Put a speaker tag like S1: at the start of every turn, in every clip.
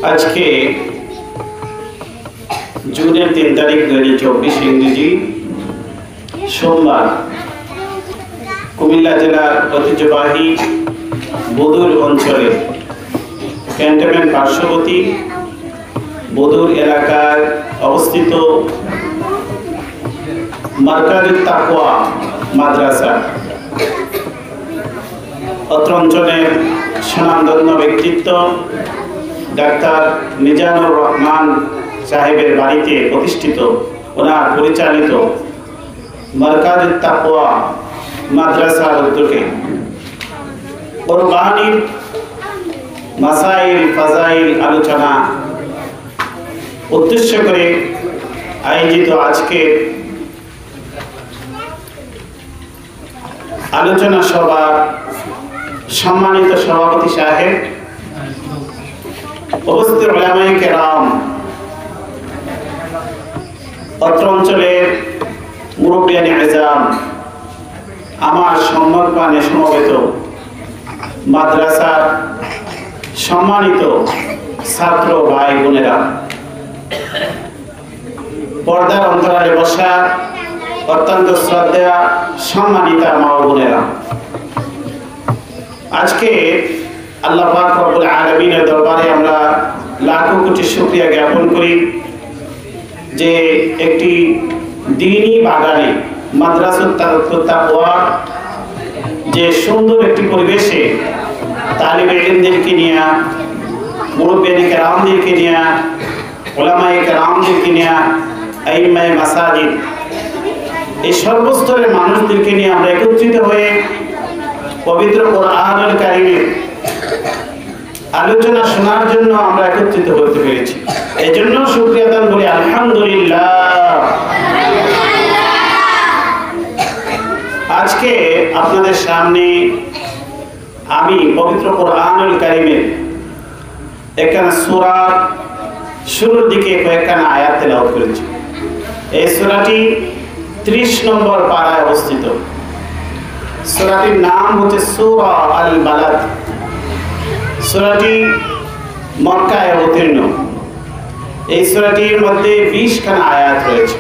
S1: আজকে জুনের 3 তারিখ 2024 ইংরেজি সোমবার কুমিল্লা জেলার ঐতিহ্যবাহী বদুর অঞ্চলে ক্যান্টনমেন্ট পার্শ্ববর্তী বদুর এলাকায় অবস্থিত মারকাজুত তাকওয়া মাদ্রাসা অত্র অঞ্চলের সুনামধন্য ব্যক্তিত্ব ডাক্তার মিজানুর রহমান সাহেবের বাড়িতে প্রতিষ্ঠিত ওনার পরিচালিত মারকাজুত তাকওয়া মাদ্রাসার উদ্যোগে কুরবানির মাসাইল ফাজাইল আলোচনা উদ্দেশ্য করে আয়োজিত আজকে আলোচনা সভা সম্মানিত সভাপতি সাহেব, উপস্থিত উলামায়ে কেরাম, অত্র অঞ্চলের মুরব্বিয়ানে আযম, আমার সম্মানপানে সমবেত মাদ্রাসার সম্মানিত ছাত্র ভাই বোনেরা, পর্দার অন্তরালে বসা অত্যন্ত শ্রদ্ধেয় সম্মানিতা মা ও বোনেরা, আজকে আল্লাহ পাক রব্বুল আলামিনের দরবারে আমরা লাখো কোটি শুকরিয়া জ্ঞাপন করি যে একটি দ্বীনি বাগানে মাদ্রাসাত তাকওয়া যে সুন্দর একটি পরিবেশে তালিবে ইলমদেরকে নিয়ে, মুরব্বিয়ানে কেরামদেরকে নিয়ে, উলামায়ে কেরামদেরকে নিয়ে, আইম্মায়ে মাসাজিদ, এই সর্বস্তরের মানুষদেরকে নিয়ে আমরা একত্রিত হয়ে পবিত্র কোরআনুল কারীমের আলোচনা শোনার জন্য আমরা একত্রিত হতে পেরেছি। এই জন্য শুকরিয়া দান বলি আলহামদুলিল্লাহ। আজকে আপনাদের সামনে আমি পবিত্র কোরআনুল কারীমের একখানা সূরা শুরুর দিকে কয়েকখানা আয়াত তেলাওয়াত করেছি। এই সূরাটি 30 নম্বর পারায় অবস্থিত। সূরাটির নাম হচ্ছে সূরা আল বালাদ। সূরাটি মক্কায় অবতীর্ণ। এই সূরাটির মধ্যে 20 খানা আয়াত রয়েছে।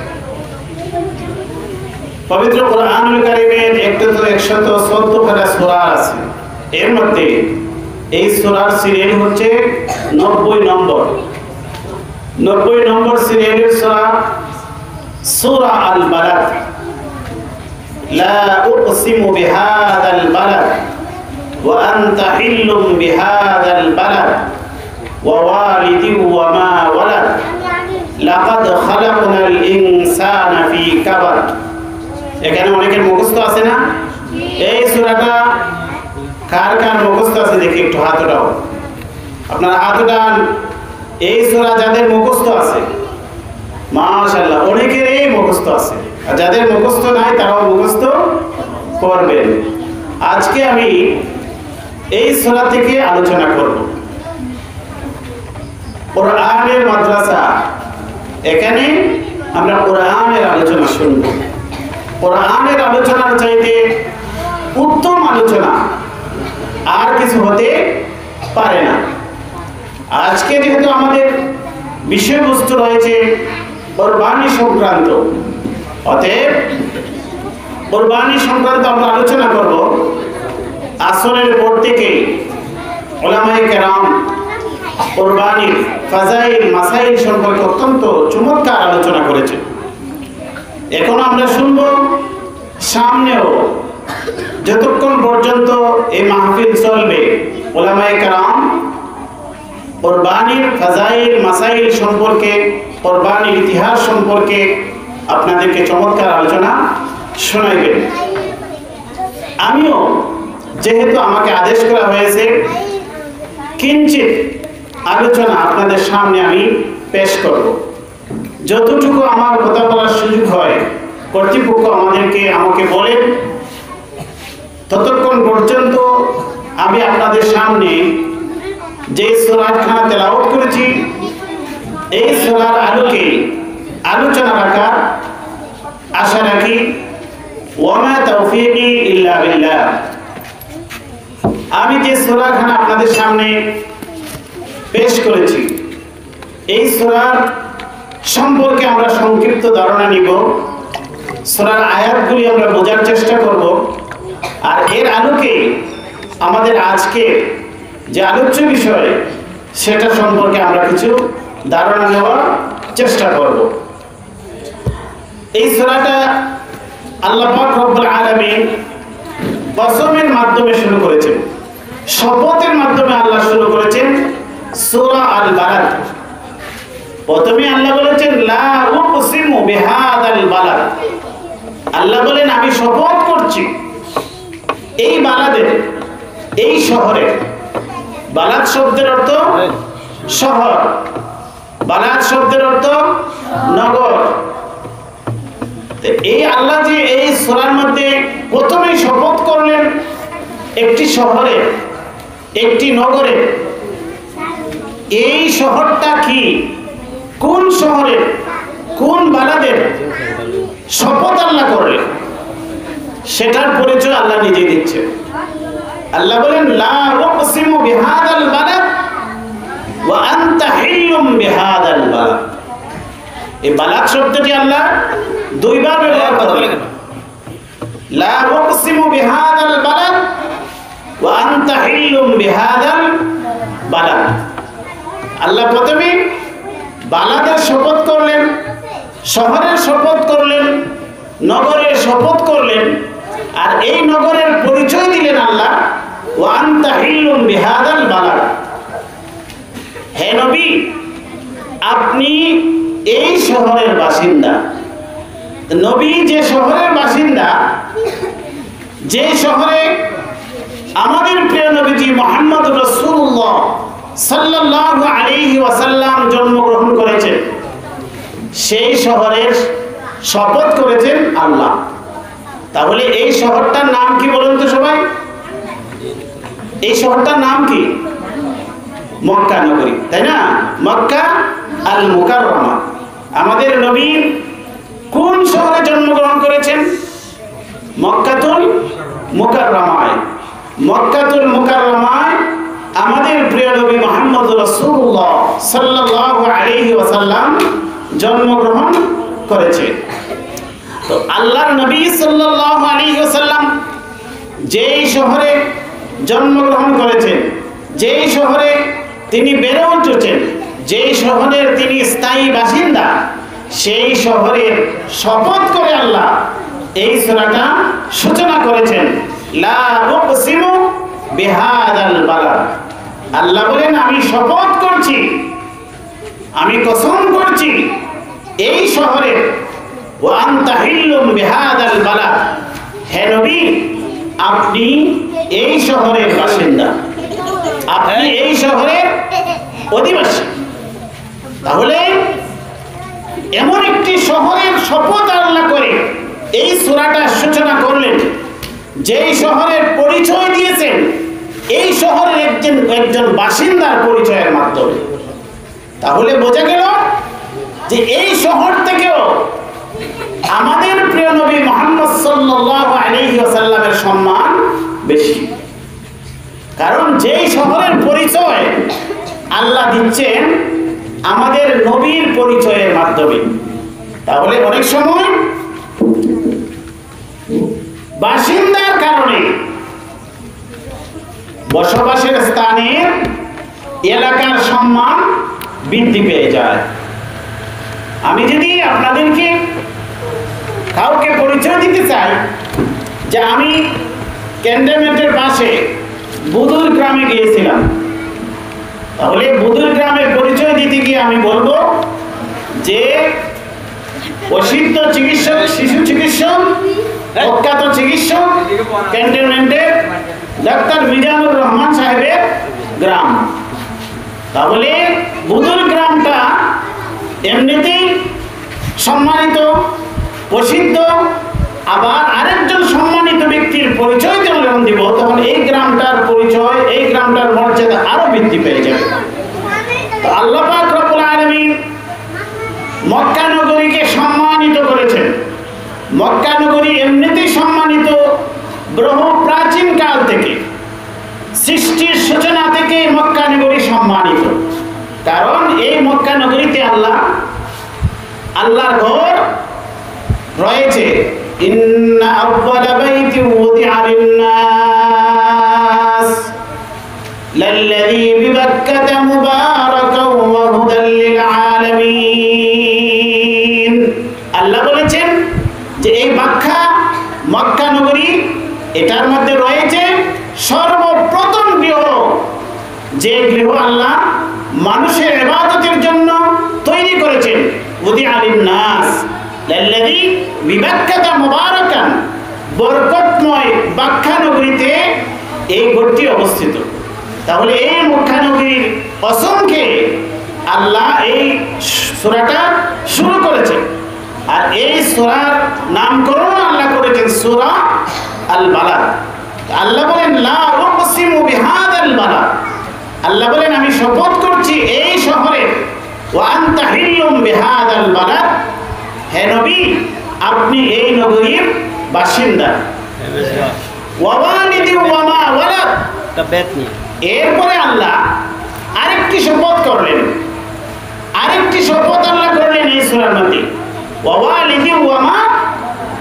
S1: পবিত্র কোরআনুল কারীমের 114 খানা সূরা আছে। এর মধ্যে এই সূরার সিরিয়াল হচ্ছে 90 নম্বর। 90 নম্বর সিরিয়ালের সূরা আল বালাদ। লা উকসিমু বিহাদাল বালাদ ওয়া আনতা হিল্লুম বিহাদাল বালাদ ওয়া ওয়ালিদিন ওয়া মা ওয়ালাদ লাকাদ খালাকনাল ইনসানা ফি কাবাদ। এখানে অনেকের মুখস্থ আছে না? এই সূরাটা কার কার মুখস্থ আছে দেখি একটু হাত উঠাও। আপনারা হাত উঠান। এই সূরা যাদের মুখস্থ আছে মাশাআল্লাহ, অনেকেরই মুখস্থ আছে, আর যাদের মুখস্থ নাই তারাও মুখস্থ করবেন। আজকে আমি এই সূরা থেকে আলোচনা করব। কোরআনের মাদ্রাসা, এখানে আমরা কোরআনের আলোচনা শুনব। কোরআনের আলোচনার চাইতে উত্তম আলোচনা আর কিছু হতে পারে না। আজকে যেহেতু আমাদের বিষয়বস্তু রয়েছে কুরবানি সংক্রান্ত, অতএব কুরবানি সংক্রান্ত আমরা আলোচনা করব। আসরের পর থেকে উলামায়ে কেরাম কুরবানির ফাজাইল মাসাইল সম্পর্কে অত্যন্ত চমৎকার আলোচনা করেছেন। এখন আমরা শুনব, সামনেও যতক্ষণ পর্যন্ত এই মাহফিল চলবে উলামায়ে কেরাম কুরবানির ফাজাইল মাসাইল সম্পর্কে, কুরবানির ইতিহাস সম্পর্কে আপনাদেরকে চমৎকার আলোচনা শোনাইবেন। আমিও যেহেতু আমাকে আদেশ করা হয়েছে কিঞ্চিত আলোচনা আপনাদের সামনে আমি পেশ করব। যতটুকু আমার কথা বলার সুযোগ হয় কর্তৃপক্ষ আমাকে বলেন, ততক্ষণ পর্যন্ত আমি আপনাদের সামনে যে সূরাখানা তেলাওয়াত করেছি এই সূরার আলোকে আলোচনা রাখার আশা রাখি। ওয়ামা তাওফীকি ইল্লা বিল্লাহ। আমি যে সূরাখানা আপনাদের সামনে পেশ করেছি এই সূরার সম্পর্কে আমরা সংক্ষিপ্ত ধারণা নিব, সূরার আয়াতগুলি আমরা বোঝার চেষ্টা করব, আর এর আলোকে আমাদের আজকে যে আলোচ্য বিষয় সেটা সম্পর্কে আমরা কিছু ধারণা নেওয়ার চেষ্টা করব। এই সূরাটা আল্লাহ পাক রব্বুল আলামিন কসমের মাধ্যমে শুরু করেছেন, শপথের মাধ্যমে আল্লাহ শুরু করেছেন সূরা আল বালাদ। প্রথমে আল্লাহ বলেছেন লা উকসিমু বিহাদাল বালাদ, আল্লাহ বলেন আমি শপথ করছি এই বালাদের, এই শহরে। বালাদ শব্দের অর্থ শহর, বালাদ শব্দের অর্থ নগর। এই আল্লাহ যে এই সূরার মধ্যে প্রথমেই শপথ করলেন একটি শহরে, একটি নগরে। এই শহরটা কি, কোন শহরে, কোন বালাদের শপথ আল্লাহ করলেন, সেটার পরিচয় আল্লাহ নিজে দিচ্ছে। আল্লাহ বলেন লা উকসিমু বিহাদাল বালাদ ওয়া আনতা হিল্লুম বিহাদাল বালাদ। এই বালাদ শব্দটি আল্লাহ দুইবার ব্যবহার করলেন, লা উকসিমু বিহাদাল বালাদ ওয়া আনতা হিল্লুম বিহাদাল বালাদ। আল্লাহ প্রথমে বালাদের শপথ করলেন, শহরের শপথ করলেন, নগরের শপথ করলেন, আর এই নগরের পরিচয় দিলেন আল্লাহ ওয়া আনতা হিল্লুম বিহাদাল বালাদ। হে নবী, আপনি এই শহরের বাসিন্দা। নবী যে শহরের বাসিন্দা, যে শহরে আমাদের প্রিয় নবীজি মুহাম্মদ রাসূলুল্লাহ সাল্লাল্লাহু আলাইহি ওয়াসাল্লাম জন্মগ্রহণ করেছেন, সেই শহরের শপথ করেছেন আল্লাহ। তাহলে এই শহরটার নাম কি বলুন তো সবাই? এই শহরটার নাম কি? মক্কা নগরী, তাই না? মক্কা আল মুকাররমা। আমাদের নবী কোন শহরে জন্মগ্রহণ করেছেন? মক্কাতুল মুকাররমায়। মক্কাতুল মুকাররমায় আমাদের প্রিয় নবী মুহাম্মদ রাসূলুল্লাহ সাল্লাল্লাহু আলাইহি ওয়াসাল্লাম জন্মগ্রহণ করেছেন। তো আল্লাহর নবী সাল্লাল্লাহু আলাইহি ওয়াসাল্লাম যেই শহরে জন্মগ্রহণ করেছেন, যেই শহরে তিনি বেড়ে উঠেছেন, যেই শহরের তিনি স্থায়ী বাসিন্দা, সেই শহরের শপথ করে আল্লাহ এই সূরাটা সূচনা করেছেন লা উকসিমু বিহাদাল বালাদ। আল্লাহ বলেন আমি শপথ করছি, আমি কসম করছি এই শহরের, ওয়া আনতা হিল্লুম বিহাদাল বালাদ। হে নবী, আপনি এই শহরের বাসিন্দা, আপনি এই শহরের অধিবাসী। তাহলে এমন একটি শহরের শপথ আল্লাহ করে এই সূরাটা সূচনা করলেন, যেই শহরের পরিচয় দিয়েছেন এই শহরের একজন বাসিন্দার পরিচয়ের মাধ্যমে। তাহলে বোঝা গেল যে এই শহর থেকেও আমাদের প্রিয় নবী মুহাম্মদ সাল্লাল্লাহু আলাইহি ওয়াসাল্লামের সম্মান বেশি, কারণ যেই শহরের পরিচয় আল্লাহ দিচ্ছেন আমাদের নবীর পরিচয়ের মাধ্যমে। তাহলে অনেক সময় বাসিন্দার কারণে বসবাসের স্থানের এলাকার সম্মান বৃদ্ধি পেয়ে যায়। আমি যদি আপনাদেরকে কাউকে পরিচয় দিতে চাই যে আমি ক্যান্টনমেন্টের পাশে বুদুর গ্রামে গিয়েছিলাম, তাহলে বুদুর গ্রামের পরিচয় দিতে গিয়ে আমি বলবো যে প্রসিদ্ধ চিকিৎসক, শিশু চিকিৎসক, প্রখ্যাত চিকিৎসক ক্যান্টনমেন্টের ডাক্তার মিজানুর রহমান সাহেবের গ্রাম। তাহলে বুদুর গ্রামটা এমনিতেই সম্মানিত, প্রসিদ্ধ, আবার আরেকজন সম্মানিত ব্যক্তির পরিচয় যখন দিব তখন এই গ্রামটার পরিচয়, এই গ্রামটার মর্যাদা আরো বৃদ্ধি পেয়ে যাবে। তো আল্লাহ পাক রব্বুল আলামিন মক্কা নগরীকে সম্মানিত করেছেন। মক্কা নগরী এমনিতেই সম্মানিত, বহু প্রাচীন কাল থেকে, সৃষ্টির সূচনা থেকে মক্কা নগরী সম্মানিত। কারণ এই মক্কা নগরীতে আল্লাহর ঘর রয়েছে। ইন্না আউওয়ালা বাইতিন উযিআ লিন-নাস লাল্লাযী বিবাক্কাতা মুবারাকান ওয়া হুদাল লিল-আলামিন। আল্লাহ বলেছেন যে এই মক্কা নগরী, এটার মধ্যে রয়েছে সর্বপ্রথম গৃহ, যে গৃহ আল্লাহ মানুষের ইবাদতের জন্য তৈরি করেছেন। উযিআ লিন-নাস লাল্লাযী বিবাক্কাতা মুবারাকান, বরকতময় মক্কা নগরীতে এই ঘরটি অবস্থিত। তাহলে এই মক্কা নগরীর অসংখ্যে আল্লাহ এই সূরাটা শুরু করেছেন। আর এই সূরার নামকরণ আল্লাহ করেছেন সূরা আল বালাদ। আল্লাহ বলেন লা উকসিমু বিহাদাল বালাদ, আল্লাহ বলেন আমি শপথ করছি এই শহরে, ওয়া আনতা হিল্লুম বিহাদাল বালাদ, হে নবী আপনি এই নগরীর বাসিন্দা। ওয়া ওয়ালিদি ওয়া মা ওয়ালাদ, এরপরে আল্লাহ আরেকটি শপথ করলেন, আল্লাহ করলেন এই সূরার মধ্যে, ওয়া ওয়ালিদি ওয়া মা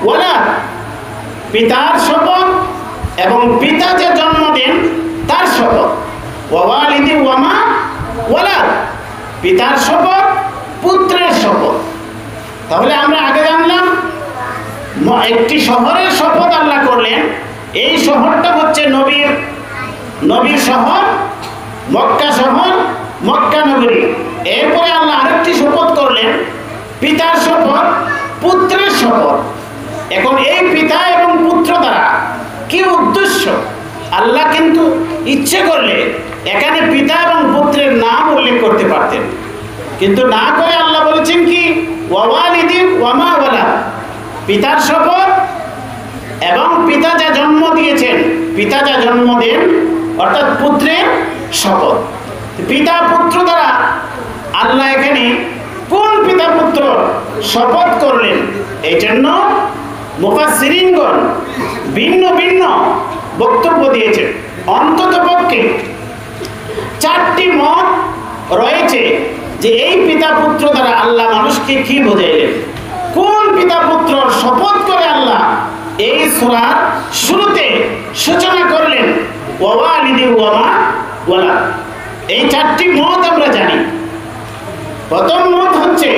S1: ওয়ালাদ, পিতার শপথ এবং পিতা যে জন্ম দেন তার শপথ। ওয়া ওয়ালিদি ওয়া মা ওয়ালাদ, পিতার শপথ, পুত্রের শপথ। তাহলে আমরা আগে জানলাম একটি শহরের শপথ আল্লাহ করলেন। এই শহরটা হচ্ছে নবীর শহর, মক্কা শহর, মক্কা নগরী। এরপরে আল্লাহ আরেকটি শপথ করলেন, পিতার শপথ, পুত্রের শপথ। এখন এই পিতা এবং পুত্র দ্বারা কি উদ্দেশ্য? আল্লাহ কিন্তু ইচ্ছে করলে এখানে পিতা এবং পুত্রের নাম উল্লেখ করতে পারতেন, কিন্তু না করে আল্লাহ বলেছেন কি ওয়া ওয়ালিদি ওয়া মা ওয়ালাদ, পিতার শপথ এবং পিতা যা জন্ম দিয়েছেন, পিতা যা জন্ম দেন অর্থাৎ পুত্রের শপথ। পিতা পুত্র দ্বারা আল্লাহ এখানে কোন পিতা পুত্র শপথ করলেন? এই জন্য মুফাসসিরিনগণ ভিন্ন ভিন্ন বক্তব্য দিয়েছেন। অন্ততপক্ষে 4টি মত রয়েছে যে এই পিতা পুত্র দ্বারা আল্লাহ মানুষকে কি বোঝাইলেন, কোন পিতা পুত্র শপথ করে আল্লাহ এই সূরার শুরুতে সূচনা করলেন ওয়া ওয়ালিদি ওয়া মা ওয়ালাদ। এই 4টি মত আমরা জানি। প্রথম মত হচ্ছে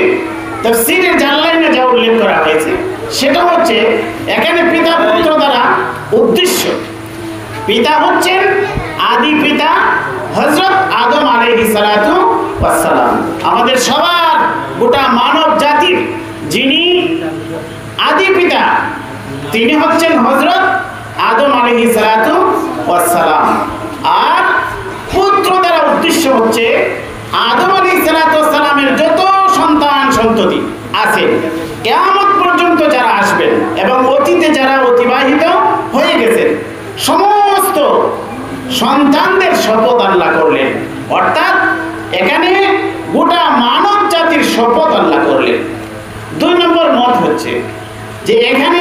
S1: তাফসীরের জানলাইনে যা উল্লেখ করা হয়েছে, সেটা হচ্ছে এখানে পিতা পুত্র দ্বারা উদ্দেশ্য, পিতা হচ্ছেন আদি পিতা হযরত আদম আলাইহিস সালাতু ওয়াস সালাম, আমাদের সবার গোটা মানব জাতির যিনি আদি পিতা তিনি হচ্ছেন হযরত আদম আলাইহিস সালাতু ওয়াস সালাম। আর পুত্র দ্বারা উদ্দেশ্য হচ্ছে আদম আলাইহিস সালাতু ওয়াস সালামের যত সন্তান সন্ততি আছে কিয়ামত পর্যন্ত যারা আসবেন এবং অতীতে যারা অতিবাহিত হয়ে গেছেন সমস্ত সন্তানদের শপথ আল্লাহ করলেন। অর্থাৎ এখানে গোটা মানব জাতির শপথ আল্লাহ করলেন। 2 নম্বর মত হচ্ছে যে এখানে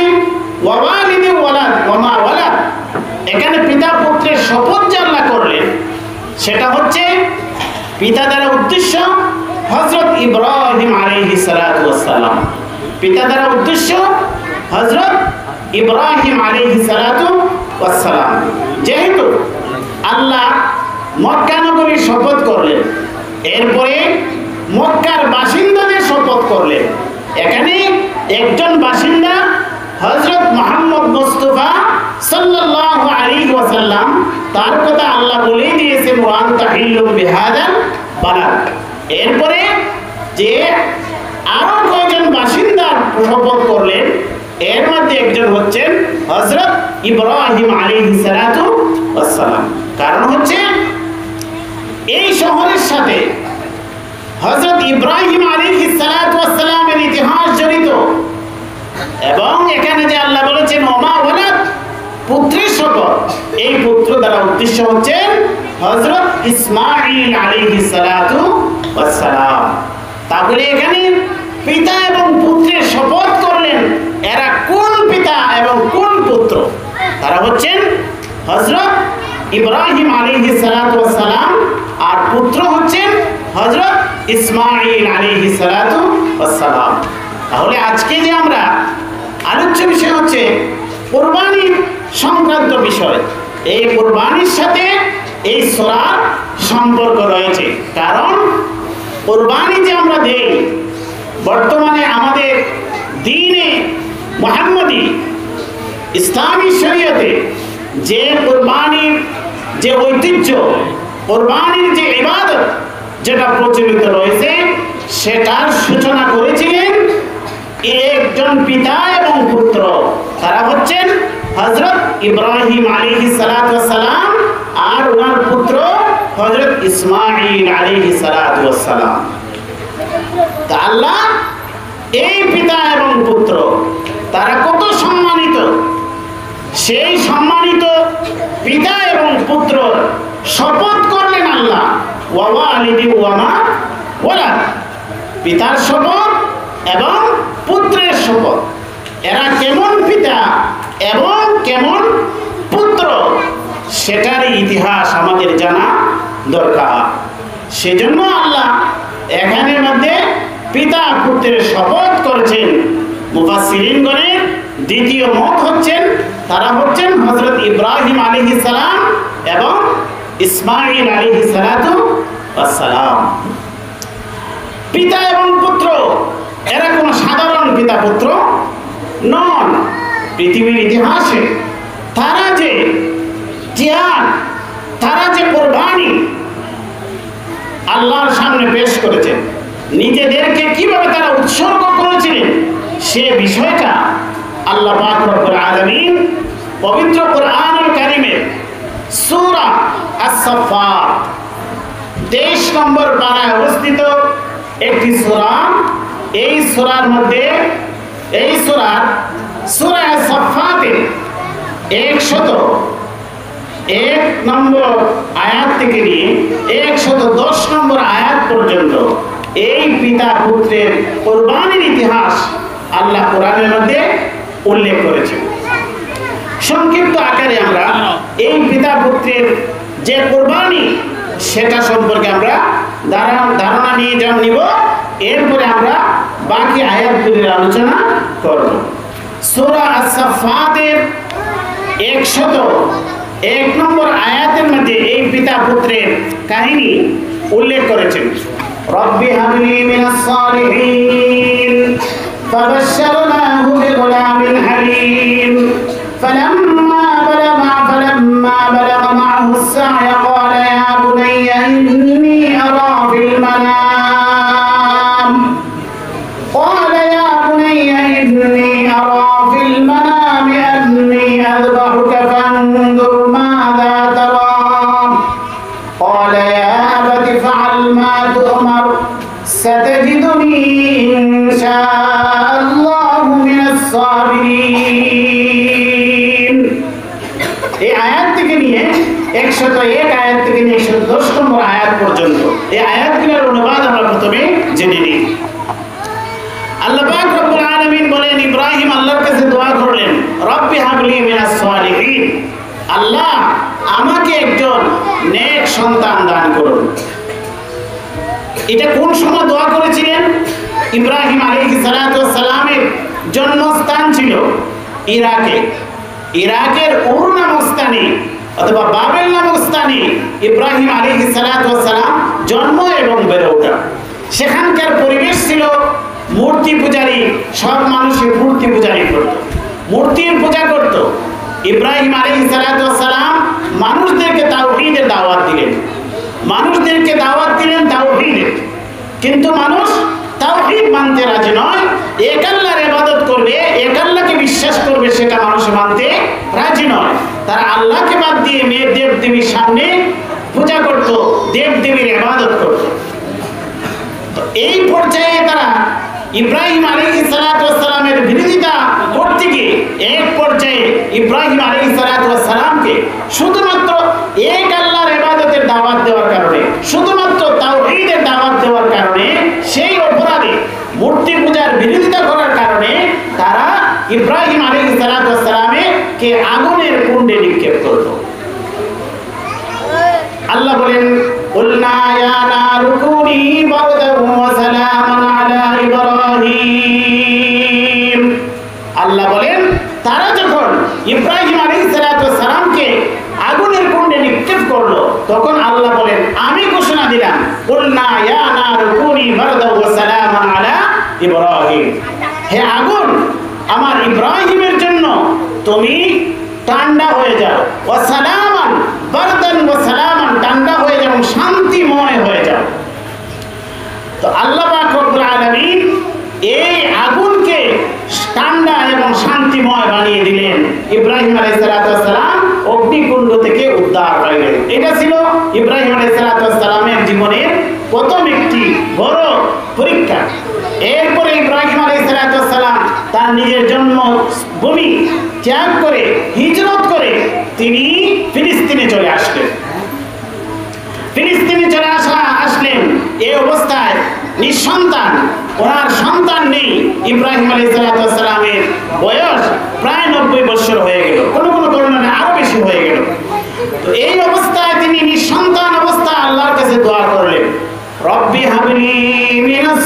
S1: ওয়া ওয়ালিদি ওয়ালাদ ওয়া মা ওয়ালাদ, এখানে পিতা পুত্রের শপথ যে আল্লাহ করলেন সেটা হচ্ছে পিতা দ্বারা উদ্দেশ্য হযরত ইব্রাহিম আলাইহিস সালাতু ওয়াস সালাম, পিতা দ্বারা উদ্দেশ্য হযরত ইব্রাহিম আলাইহিস সালাতু ওয়াস সালাম। যেহেতু আল্লাহ মক্কা নগরীর শপথ করলেন, এরপরে মক্কার বাসিন্দাদের শপথ করলেন। এখানে একজন বাসিন্দা হযরত মুহাম্মদ মুস্তাফা সাল্লাল্লাহু আলাইহি ওয়াসাল্লাম, তার কথা আল্লাহ বলেই দিয়েছেন ওয়া আনতা হিল্লুম বিহাদাল বালাদ। এরপরে যে আরো কয়েকজন বাসিন্দার শপথ করলেন, এর মধ্যে একজন হচ্ছেন হযরত ইব্রাহিম আলাইহিস সালাতু ওয়াস সালাম। কারণ হচ্ছে এই শহরের সাথে হযরত ইব্রাহিম আলাইহিস সালাতু ওয়াস সালামের ইতিহাস জড়িত, এবং এখানে যে আল্লাহ বলেছেন ওয়া মা ওয়ালাদ, পুত্রের শপথ, এই পুত্র দ্বারা উদ্দেশ্য হচ্ছেন হযরত ইসমাঈল আলাইহিস সালাতু ওয়াস সালাম। তাহলে এখানে পিতা এবং পুত্রের শপথ করলেন। এরা কোন পিতা এবং কোন পুত্র? তারা হচ্ছেন হযরত ইব্রাহিম আলাইহিস সালাতু ওয়াস সালাম, আর পুত্র হচ্ছেন হযরত ইসমাঈল আলাইহিস সালাতু ওয়াস সালাম। তাহলে আজকে যে আমরা আলোচ্য বিষয় হচ্ছে কুরবানি সংক্রান্ত বিষয়। এই কুরবানির সাথে এই সূরার সম্পর্ক রয়েছে, কারণ কুরবানি যে আমরা দেই বর্তমানে আমাদের দ্বীনে মুহাম্মদী ইসলামী শরীয়তে যে কুরবানির যে ঐতিহ্য, কুরবানির যে ইবাদত যেটা প্রচলিত রয়েছে, সেটার সূচনা করেছিলেন একজন পিতা এবং পুত্র। তারা হচ্ছেন হযরত ইব্রাহিম আলাইহিস সালাতু ওয়াস সালাম আর ওনার পুত্র হযরত ইসমাঈল আলাইহিস সালাতু ওয়াস সালাম। তা আল্লাহ এই পিতা এবং পুত্র তারা কত সম্মানিত, সেই সম্মানিত পিতা এবং পুত্র শপথ করলেন আল্লাহ, ওয়া ওয়ালিদি ওয়া মা ওয়ালাদ, পিতার শপথ এবং পুত্রের শপথ। এরা কেমন পিতা এবং কেমন পুত্র সেটার ইতিহাস আমাদের জানা দরকার। সেজন্য আল্লাহ এখানের মধ্যে পিতা পুত্রের শপথ করেছেন। মুফাসসিরিনগণের দ্বিতীয় মত হচ্ছেন, তারা হচ্ছেন হযরত ইব্রাহিম আলাইহিস সালাম এবং ইসমাঈল আলাইহিস সালাতু ওয়াস সালাম। পিতা এবং পুত্র এরা কোনো সাধারণ পিতা পুত্র নন। পৃথিবীর ইতিহাসে তারা যে জিহাদ, তারা যে কুরবানি আল্লাহর সামনে পেশ করেছেন, নিজেদেরকে কিভাবে তারা উৎসর্গ করেছিলেন, সে বিষয়টা আল্লাহ পাক রব্বুল আলামিন পবিত্র কোরআনুল কারীমের সূরা আস-সাফফাত 23 নম্বর পারায় অবস্থিত একটি সূরা। এই সূরার মধ্যে এই সূরা আস-সাফফাতের 101 নম্বর আয়াত থেকে নিয়ে 110 নম্বর আয়াত পর্যন্ত এই পিতা পুত্রের কুরবানির ইতিহাস আল্লাহ কোরআনের মধ্যে উল্লেখ করেছেন। সংক্ষিপ্ত আকারে আমরা এই পিতা পুত্রের যে কুরবানি সেটা সম্পর্কে আমরা ধারণা নিয়ে নিব, এরপরে আমরা বাকি আয়াতগুলির আলোচনা করব। সূরা আস-সাফফাতের 101 নম্বর আয়াতের মধ্যে এই পিতা পুত্রের কাহিনী উল্লেখ করেছেন। রব্বি হাবলি মিনাস সালিহিন ফাবাশশারনাহু বিগুলামিন হালিম ফালাম্মা বালাগা মা'হু আস-সা'য়া ক্বালা ইয়া বুনাইয়া ইন্নী আরা ফিল মানাম أني أذبحك فانظر ماذا ترى قال يا أبت افعل ما تؤمر ستجدني إن شاء الله من الصابرين। এই আয়াত থেকে নিয়ে 101 আয়াত থেকে নিয়ে 110 নম্বর আয়াত পর্যন্ত এই আয়াতগুলোর অনুবাদ আমরা প্রথমে জেনে নিই। আল্লাহ পাক রব্বুল আলামিন বলেন, ইব্রাহিম আল্লাহর কাছে দোয়া করলেন, রব্বি হাবলি মিনাস সালিহিন, আল্লাহ আমাকে একজন নেক সন্তান দান করুন। এটা কোন সময় দোয়া করেছিলেন? ইব্রাহিম আলাইহিস সালাতু ওয়াস সালামের জন্মস্থান ছিল ইরাকে। ইরাকের উর নামক স্থানে অথবা বাবেল নামক স্থানে ইব্রাহিম আলাইহিস সালাতু ওয়াস সালাম জন্ম এবং বেড়ে ওঠা। সেখানকার পরিবেশ ছিল মূর্তি পূজারী, সব মানুষের মূর্তি পূজারী করত, মূর্তির পূজা করত। ইব্রাহিম আলাইহিস সালাতু ওয়াস সালাম মানুষদেরকে তাওহীদের দাওয়াত দিলেন, মানুষদেরকে দাওয়াত দিলেন তাওহীদের, কিন্তু মানুষ তাওহীদ মানতে রাজি নয়। এক আল্লাহর ইবাদত করবে, এক আল্লাহকে বিশ্বাস করবে, সেটা মানুষ মানতে রাজি নয়। তারা আল্লাহকে বাদ দিয়ে মেয়ে দেব দেবীর সামনে পূজা করত, দেব দেবীর ইবাদত করত। তো এই পর্যায়ে তারা ইব্রাহিম আলাইহিস সালাতু ওয়াস সালামের বিরোধিতা করতে গিয়ে এক পর্যায়ে ইব্রাহিম আলাইহিস সালাতু ওয়াস সালামকে শুধুমাত্র এক আল্লাহর ইবাদতের দাওয়াত দেওয়ার কারণে, শুধুমাত্র তাওহীদের দাওয়াত দেওয়ার কারণে, সেই অপরাধে মূর্তি পূজার বিরোধিতা করার কারণে তারা ইব্রাহিম আলাইহিস সালাতু ওয়াস সালামকে আগুনের কুণ্ডে নিক্ষেপ করত। আল্লাহ বলেন, কুলনা ইয়া নারু কুনি বারদান দিলাম, কুলনা ইয়া নারু কুনি বারদাও ওয়া সালামান আলা ইব্রাহিম, হে আগুন আমার ইব্রাহিমের জন্য তুমি ঠান্ডা হয়ে যাও, ওয়া সালামান বারদান ওয়া সালামান ঠান্ডা হয়ে যাও, শান্তিময় হয়ে যাও। তো আল্লাহ পাক রব্বুল আলামিন এই আগুনকে ঠান্ডা এবং শান্তিময় বানিয়ে দিলেন। ইব্রাহিম আলাইহিস সালাম অগ্নিকুণ্ড থেকে উদ্ধার পাইলেন। এটা ছিল ইব্রাহিম আলাইহিস সালামের জীবনের প্রথম একটি বড় পরীক্ষা। এরপরে ইব্রাহিম আলাইহিস সালাম তার নিজের জন্মভূমি ত্যাগ করে হিজরত করে তিনি ফিলিস্তিনে চলে আসলেন। ফিলিস্তিনে চলে আসলেন এই অবস্থায় নিঃসন্তান, ওনার সন্তান নেই। ইব্রাহিম আলাইহিস সালামের বয়স প্রায় 90 বছর হয়ে গেল, কোনো কোনো বর্ণনায় আরো বেশি হয়ে গেল। তো এই অবস্থায় তিনি নিঃসন্তান অবস্থায় আল্লাহর কাছে দোয়া করলেন, রব্বি হাবলি মিনাস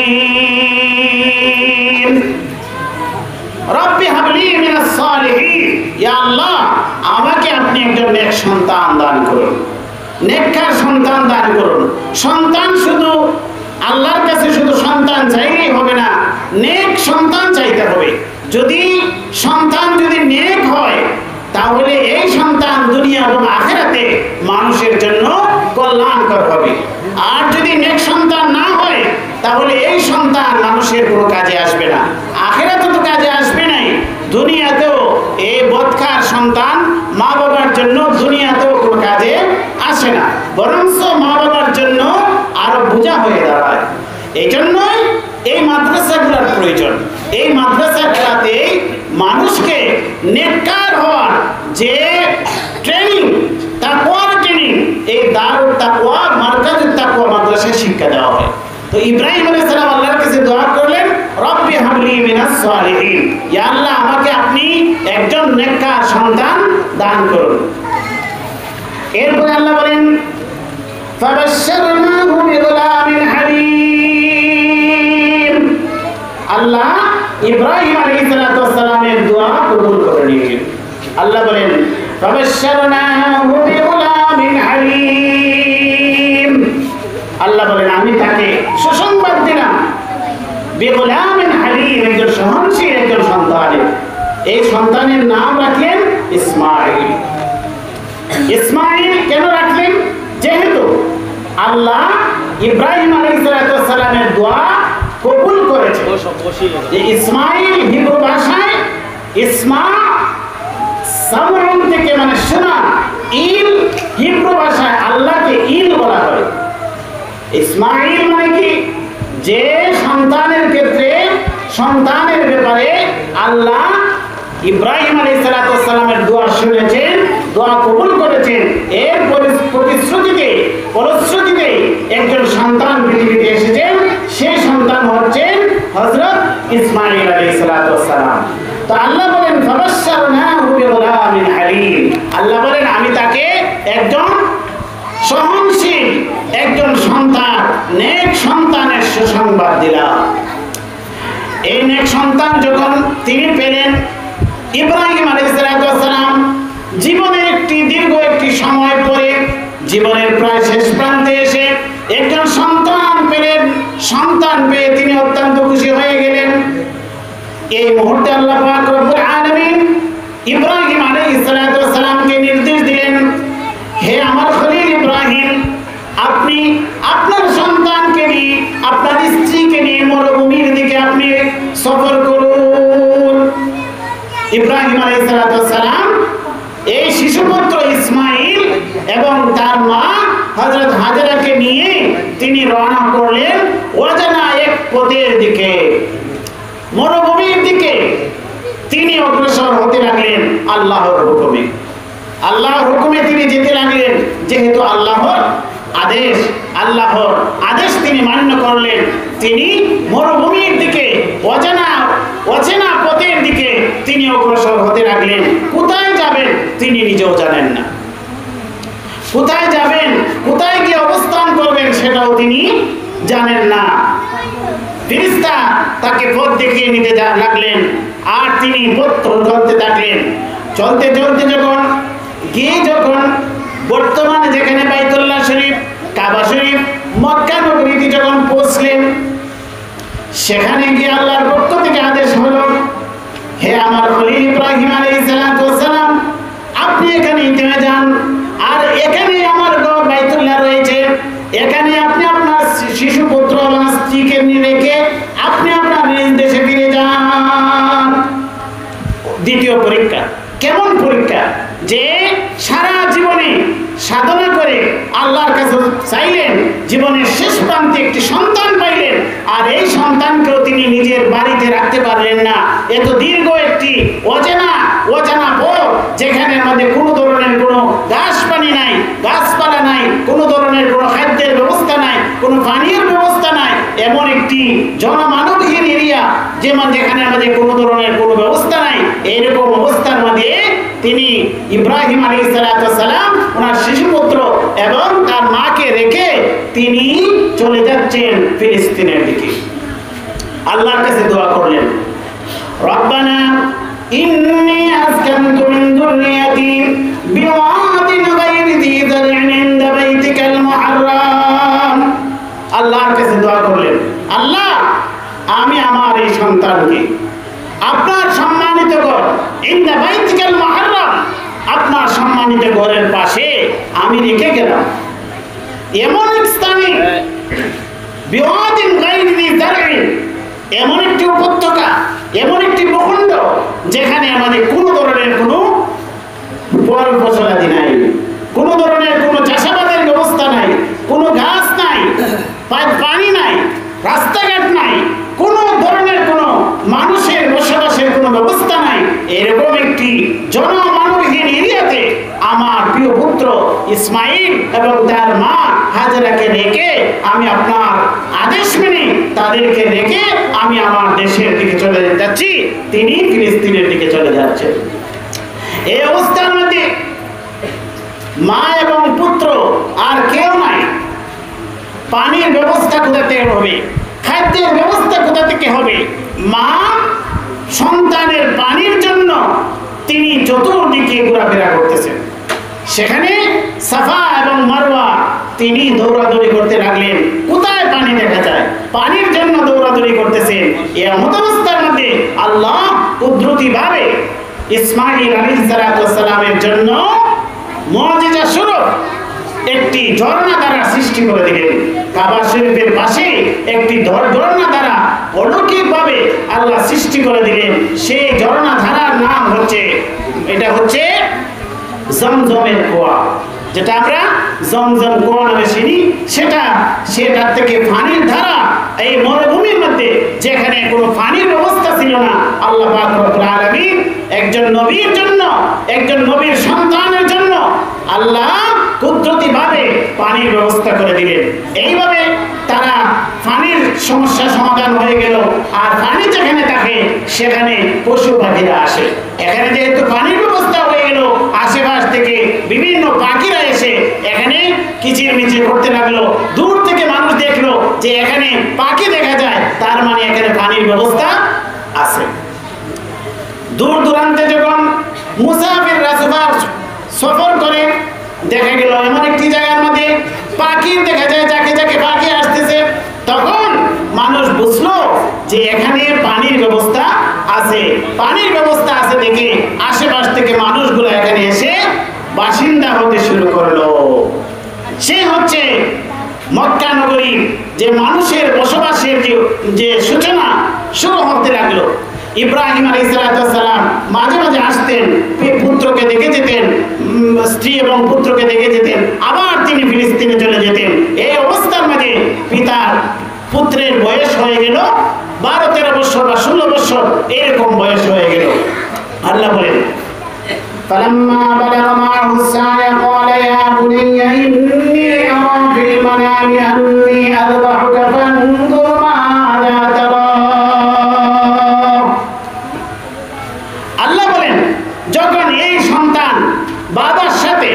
S1: সালিহিন, রব্বি হাবলি মিনাস সালিহিন, ইয়া আল্লাহ আমাকে আপনি একজন নেক সন্তান দান করুন, নেককার সন্তান দান করুন। সন্তান শুধু আল্লাহর কাছে শুধু সন্তান চাইলেই হবে না, নেক সন্তান চাইতে হবে। যদি সন্তান যদি নেক হয় তাহলে এই সন্তান দুনিয়া এবং আখিরাতে মানুষের জন্য কল্যাণকর হবে। আর যদি নেক সন্তান না হয় তাহলে এই সন্তান মানুষের কোনো কাজে আসবে না, আখিরাতে তো কাজে আসবে নাই, দুনিয়াতেও এই বদকার সন্তান মা বাবার জন্য দুনিয়াতেও কোনো কাজে আসে না, বরঞ্চ মা বাবার জন্য আরো বোঝা হয়ে দাঁড়ায়। এই জন্যই এই মাদ্রাসাগুলোর প্রয়োজন। এই মাদ্রাসাগুলোতে মানুষকে নেককার হওয়ার যে ট্রেনিং, তাকওয়ার ট্রেনিং, এই দারুত তাকওয়া মারকাজুত তাকওয়া মাদ্রাসায় শিক্ষা দেওয়া হয়। তো ইব্রাহিম আলাইহিস সালাম আল্লাহর কাছে দোয়া করলেন, রব্বি হাবলি মিনাস সালিহিন, ইয়া আল্লাহ আমাকে আপনি একজন নেককার সন্তান দান করুন। এরপরে আল্লাহ বলেন, ফাবাশশারনাহু বিগুলামিন হালিম, আল্লাহ ইব্রাহিম আলাইহিস সালামের দোয়া কবুল করে নিলেন। আল্লাহ বলেন, ফাবাশশারনাহু বিগুলামিন হালিম, আল্লাহ বলেন আমি তাকে সুসংবাদ দিলাম, বিগুলামিন হালিম, একজন সহনশীল একজন সন্তানের। এই সন্তানের নাম রাখলেন ইসমাঈল। ইসমাঈল কেন রাখলেন? যেহেতু আল্লাহ ইব্রাহিম আলাইহিস সালামের দোয়া কবুল করেছে। যে ইসমাঈল হিব্রু ভাষায় ইসমা সামউন থেকে মানে শোনা, ইল হিব্রু ভাষায় আল্লাহকে ইল বলা হয়। ইসমাঈল মানে কি? যে সন্তানের ক্ষেত্রে সন্তানের ব্যাপারে আল্লাহ ইব্রাহিম আলাইহিস সালামের দোয়া শুনেছেন, দোয়া কবুল করেছেন, এর প্রতিশ্রুতিতে ফলশ্রুতিতে একজন সন্তান পৃথিবীতে এসেছেন। সেই সন্তান হচ্ছেন হযরত ইসমাঈল আলাইহিস সালাম। তো আল্লাহ বলেন, ফাবাশশারনাহু বিগুলামিন হালিম, আল্লাহ বলেন আমি তাকে একজন সহনশীল একজন সন্তান, নেক সন্তানের সুসংবাদ দিলাম। এই নেক সন্তান যখন তিনি পেলেন, ইব্রাহিম আলাইহিস সালাম জীবনের দীর্ঘ একটি সময় পরে, জীবনের প্রায় শেষ প্রান্তে এসে একজন সন্তান পেলেন। সন্তান পেয়ে তিনি অত্যন্ত খুশি হয়ে গেলেন। এই মুহূর্তে আল্লাহ পাক রব্বুল আলামিন ইব্রাহিম আলাইহিস সালামকে নির্দেশ দিলেন, হে আমার খলিল ইব্রাহিম, আপনি আপনার সন্তানকে নিয়ে, আপনার স্ত্রীকে নিয়ে মরুভূমির দিকে আপনি সফর করুন। ইব্রাহিম আলাইহিস সালাম এই শিশুপুত্র ইসমাঈল এবং তার মা হযরত হাজেরাকে নিয়ে তিনি রওনা করলেন অজানা এক পথের দিকে, মরুভূমির দিকে তিনি অগ্রসর হতে লাগলেন আল্লাহর হুকুমে। আল্লাহর হুকুমে তিনি যেতে লাগলেন। যেহেতু আল্লাহর আদেশ তিনি মান্য করলেন, তিনি মরুভূমির দিকে অচেনা পথের দিকে তিনি অগ্রসর হতে লাগলেন। কোথায় যাবেন তিনি নিজেও জানেন না, কোথায় যাবেন, কোথায় গিয়ে অবস্থান করবেন সেটাও তিনি জানেন না। ফেরেশতা তাকে পথ দেখিয়ে নিতে লাগলেন, আর তিনি পথ চলতে থাকলেন। চলতে চলতে যখন বর্তমানে যেখানে বাইতুল্লাহ শরীফ কাবা শরীফ মক্কা নগরীতে যখন পৌঁছলেন, সেখানে গিয়ে আল্লাহর পক্ষ থেকে আদেশ হলো, হে আমার খলিল ইব্রাহিম আলাইহিস সালাম, আপনি এখানে থেমে যান, আর এখানে আমার ঘর বাইতুল্লাহ রয়েছে, এখানে আপনি আপনার শিশু পুত্র এবং স্ত্রীকে নিয়ে রেখে আপনি আপনার নিজ দেশে ফিরে যান। দ্বিতীয় পরীক্ষা। কেমন পরীক্ষা? যে সারা জীবনে সাধনা করে আল্লাহর কাছে চাইলেন, জীবনের শেষ প্রান্তে একটি সন্তান পাইলেন, আর এই সন্তানকেও তিনি নিজের বাড়িতে রাখতে পারলেন না। এত দীর্ঘ একটি অজানা পথ, যেখানে আমাদের কোনো ধরনের কোনো ঘাস পানি নাই, গাছপালা নাই, কোনো ধরনের কোনো খাদ্যের ব্যবস্থা নাই, কোনো পানীয় ব্যবস্থা নাই, এমন একটি জনমানবহীন এরিয়া, যেখানে আমাদের কোনো ধরনের কোনো ব্যবস্থা নাই। এইরকম অবস্থার মধ্যে তিনি ইব্রাহিম আলাইহিস সালাম ওনার শিশুপুত্র এবং তার মাকে রেখে তিনি চলে যাচ্ছেন ফিলিস্তিনের দিকে। আল্লাহর কাছে দোয়া করলেন, রব্বানা ইন্নী আসকানতু মিন যুররিয়াতি বিওয়াদিন গায়রি যী যার'ইন ইনদা বাইতিকাল মুহাররাম। আল্লাহর কাছে দোয়া করলেন, আল্লাহ, আমি আমার এই সন্তানকে আপনার সম্মানিত ঘর ইনদা বাইতিকাল মুহাররাম, আপনার সম্মানিত ঘরের পাশে আমি রেখে গেলাম, এমন এক স্থানে, বিওয়াদিন গায়রি যী যার'ইন, এমন একটি উপত্যকা, এমন একটি ভূখণ্ড, যেখানে আমাদের কোনো ধরনের কোনো ফল ফসলাদি নাই, কোনো ধরনের কোনো চাষাবাদের ব্যবস্থা নাই, কোনো গাছ নাই, পানি নাই, রাস্তাঘাট নাই, কোনো ধরনের কোনো মানুষের বসবাসের কোনো ব্যবস্থা নাই। এরকম একটি জনমানবহীন এরিয়াতে আমার প্রিয় পুত্র ইসমাইল এবং তার মা হাজেরাকে রেখে আমি আপনার আদেশ মেনে তাদেরকে রেখে আমি আমার দেশের দিকে চলে যাচ্ছি। তিনি ফিলিস্তিনের দিকে চলে যাচ্ছেন। এই অবস্থার মধ্যে মা এবং পুত্র আর কেউ নাই। পানির ব্যবস্থা কোথা থেকে হবে? খাদ্যের ব্যবস্থা কোথা থেকে হবে? মা সন্তানের পানির জন্য তিনি চতুর্দিকে ঘোরাফেরা করতেছেন। সেখানে সাফা এবং মারওয়া তিনি দৌড়াদৌড়ি করতে লাগলেন, কোথায় পানি দেখা যায়, পানির জন্য দৌড়াদৌড়ি করতেছেন। এমন অবস্থার মধ্যে আল্লাহ কুদরতিভাবে ইসমাঈল আলাইহিস সালামের জন্য মুজিজা স্বরূপ একটি ঝর্ণা ধারা সৃষ্টি করে দিলেন। কাবা শরীফের পাশে একটি ঝর্ণা ধারা অলৌকিকভাবে আল্লাহ সৃষ্টি করে দিলেন। সেই ঝর্ণা ধারার নাম হচ্ছে, এটা হচ্ছে জমজমের কুয়া, যেটা আমরা জমজম কুয়া নামে চিনি। সেটার থেকে পানির ধারা এই মরুভূমির মধ্যে, যেখানে কোনো পানির ব্যবস্থা ছিল না, আল্লাহ পাক রব্বুল আলামিন একজন নবীর জন্য, একজন নবীর সন্তানের জন্য আল্লাহ কুদরতিভাবে পানির ব্যবস্থা করে দিলেন। এইভাবে তারা পানির সমস্যা সমাধান হয়ে গেল। আর পানি যেখানে থাকে সেখানে পশু পাখিরা আসে। এখানে যেহেতু পানির ব্যবস্থা হয়ে গেল, আশেপাশ থেকে বিভিন্ন পাখিরা এসে এখানে কিচিরমিচির করতে লাগলো। দূর থেকে মানুষ দেখলো যে এখানে পাখি দেখা যায়, তার মানে এখানে পানির ব্যবস্থা আছে। দূর দূরান্তে যখন মুসাফিররা সফর করে, দেখা গেল এমন একটি জায়গার মধ্যে পাখি দেখা যায়, যাকে যাকে পাখি আসতেছে, তখন মানুষ বুঝলো যে এখানে পানির ব্যবস্থা আছে। পানির ব্যবস্থা আছে দেখে আশেপাশ থেকে মানুষগুলো এখানে এসে বাসিন্দা হতে শুরু করলো। সে হচ্ছে মক্কা নগরীর যে মানুষের বসবাসের যে সূচনা শুরু হতে লাগলো। ইব্রাহিম আলাইহিস সালাম মাঝে মাঝে আসতেন, পুত্রকে দেখে যেতেন, স্ত্রী এবং পুত্রকে দেখে যেতেন, আবার তিনি ফিলিস্তিনে চলে যেতেন। এই অবস্থার মাঝে পিতার পুত্রের বয়স হয়ে গেল 12-13 বছর বা 16 বছর, এরকম বয়স হয়ে গেল। আল্লাহ বলেন, فلما بلغ معه السعي قال يا بني إني أرى في المنام أني أذبحك فانظر ماذا ترى। আল্লাহ বলেন, যখন এই সন্তান বাবার সাথে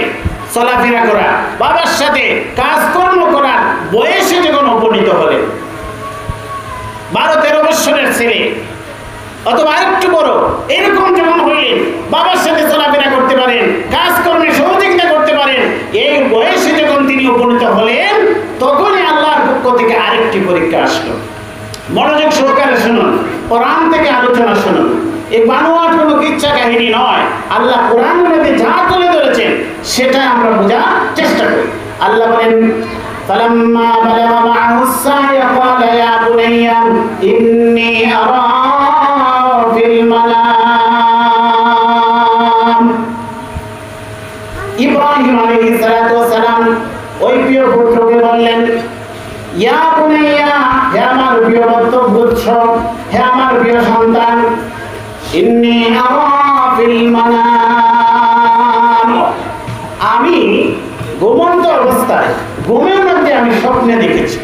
S1: চলাফেরা করা, বাবার সাথে কাজকর্ম করার বয়সে যখন উপনীত হলেন, 12-13 বছরের ছেলে অথবা আরেকটু বড়, এরকম যখন হইলেন, বাবার সাথে চলাফেরা করতে পারেন, কাজকর্মে সহযোগিতা করতে পারেন, এই বয়সে যখন তিনি উপনীত হলেন, থেকে আরেকটি পরীক্ষা আসলো। মনোযোগ সহকারে শুনুন, কোরআন থেকে আলোচনা শুনুন। এই বানোয়াট কোনো কিচ্ছা কাহিনী নয়। আল্লাহ কোরআনের মধ্যে যা তুলে ধরেছেন সেটা আমরা বোঝার চেষ্টা করি। আল্লাহ বলেন, فلما بلغ معه السعي قال يا بني إني أرى في المنام। ইব্রাহিম আলাইহিস সালাতু ওয়াস সালাম ওই প্রিয় পুত্রকে বললেন, ইয়া বুনাইয়া, হে আমার প্রিয় পুত্র, হে আমার প্রিয় সন্তান, ইন্নী আরা ফিল মানাম, আমি ঘুমন্ত অবস্থায় ঘুমের মধ্যে আমি স্বপ্নে দেখেছি,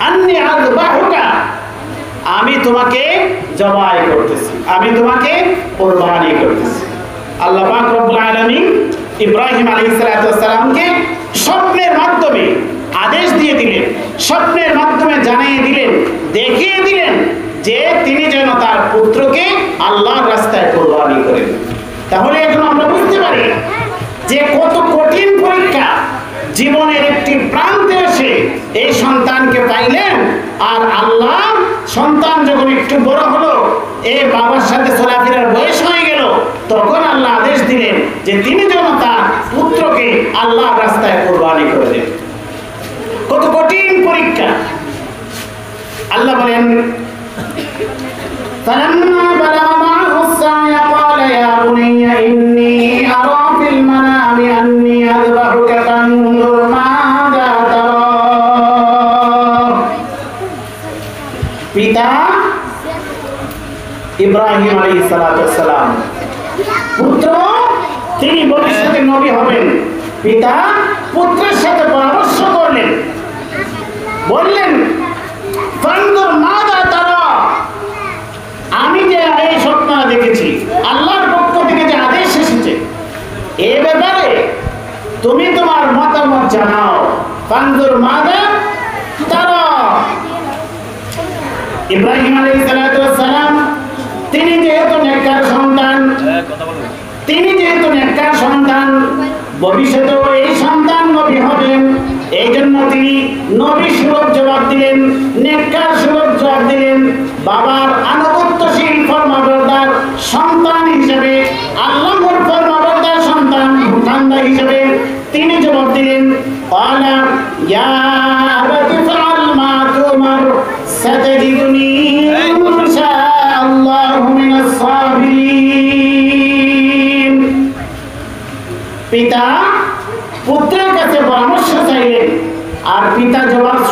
S1: আন্নী আযবাহুকা, আমি তোমাকে জবাই করতেছি, আমি তোমাকে কুরবানি করতেছি। আল্লাহ পাক রব্বুল আলামিন ইব্রাহিম আলাইহিস সালাতু ওয়াস সালামকে স্বপ্নের মাধ্যমে আদেশ দিয়ে দিলেন, স্বপ্নের মাধ্যমে জানিয়ে দিলেন, দেখিয়ে দিলেন যে তিনি যেন তার পুত্রকে আল্লাহর রাস্তায় কুরবানি করেন। তাহলে এখন আমরা বুঝতে পারি যে কত কঠিন পরীক্ষা জীবনের একটি প্রান্তে এসে এই সন্তানকে পাইলেন। আর আল্লাহ সন্তান যখন একটু বড় হলো, এই বাবার সাথে চলাফেরার বয়স হয়ে গেল, তখন আল্লাহ আদেশ দিলেন যে তিনি যেন তার পুত্রকে আল্লাহর রাস্তায় কুরবানি করে দেন। কত কঠিন পরীক্ষা। আল্লাহ বলেন, فلما بلغ معه السعي قال يا بني إني أرى في المنام أني أذبحك فانظر ماذا ترى। পিতা ইব্রাহিম আলাইহিস সালাতু ওয়াস সালাম, পুত্র তিনি ভবিষ্যতে নবী হবেন। পিতা পুত্রের সাথে পরামর্শ করলেন, বললেন, ফানজুর মাযা তারা, আমি যে এই স্বপ্ন দেখেছি, আল্লাহর পক্ষ থেকে যে আদেশ এসেছে, এই ব্যাপারে তুমি তোমার মতামত জানাও। ফানজুর মাযা তারা। ইব্রাহিম আলাইহিস সালাতু ওয়াস সালাম তিনি যেহেতু নেককার সন্তান, ভবিষ্যতে এই সন্তান নবী হবেন, এই জন্য তিনি নবী সুলভ জবাব দিলেন, নেককার সুলভ জবাব দিলেন। বাবার আনুগত্যশীল ফরমাবরদার সন্তান হিসেবে, আল্লাহর ফরমাবরদার সন্তান বান্দা হিসেবে তিনি জবাব দিলেন, ক্বালা ইয়া আবাতি ফাআল মা তুমার সাতাজিদুনি ইনশাআল্লাহু মিনাস সাবিরিন। পিতা পুত্রের কাছে পরামর্শ চাইলেন, আর পিতা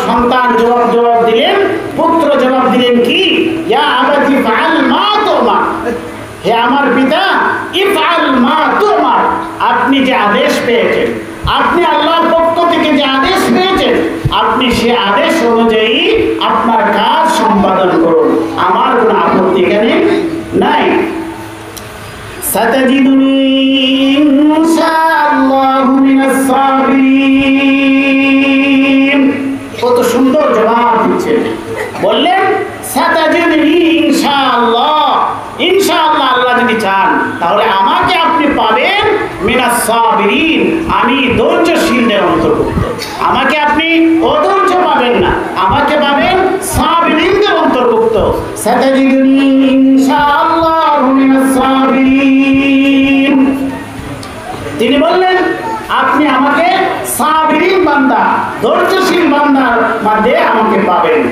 S1: সন্তান জবাব দিলেন, পুত্র জবাব দিলেন কি, ইয়া আবাতি ফাআল মা তুমার, হে আমার পিতা, ইফআল মা তুমার, আপনি যে আদেশ পেয়েছেন, আপনি আল্লাহর পক্ষ থেকে যে আদেশ পেয়েছেন, আপনি সে আদেশ অনুযায়ী আপনার কাজ সম্পাদন করুন, আমার কোনো আপত্তি এখানে নাই। সাতাজিদুনি ইনশাআল্লাহু মিনাস সাবিরিন। কত সুন্দর জবাব দিচ্ছেন, বললেন সাতাজিদুনি ইনশাআল্লাহ, ইনশাআল্লাহ আল্লাহ যদি চান তাহলে আমাকে আপনি পাবেন মিনাস সাবিরিন, আমি ধৈর্যশীলদের অন্তর্ভুক্ত। আমাকে আপনি অধৈর্য পাবেন না, আমাকে পাবেন সাবিরিনদের অন্তর্ভুক্ত। সাতাজিদুনি ইনশাআল্লাহু মিনাস সাবিরিন। তিনি বললেন আপনি আমাকে সাবিরিন বান্দা, ধৈর্যশীল বান্দার মধ্যে আমাকে পাবেন।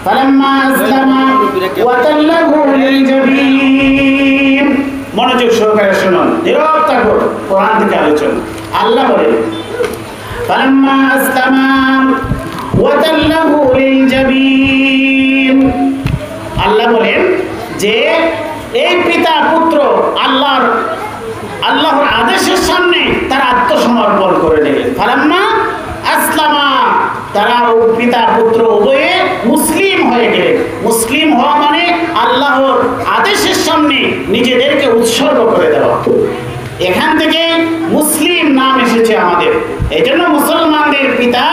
S1: ফালাম্মা আসলামা ওয়া তাল্লাহু লিল জাবিন। মনোযোগ সহকারে শুনুন, নীরব থাকুন, কোরআন থেকে আলোচনা। আল্লাহ বলেন, ফালাম্মা আসলামা ওয়া তাল্লাহু লিল জাবিন। আল্লাহ বলেন যে এই পিতা পুত্র আল্লাহর আদেশের সামনে তারা আত্মসমর্পণ করে দিলেন। ফালাম্মা আসলামা, তারা পিতা পুত্র উভয়ে মুসলিম হয়ে গেলেন। মুসলিম হওয়া মানে আল্লাহর আদেশের সামনে নিজেদেরকে উৎসর্গ করে দেওয়া। এখান থেকে মুসলিম নাম এসেছে আমাদের। এই জন্য মুসলমানদের পিতা,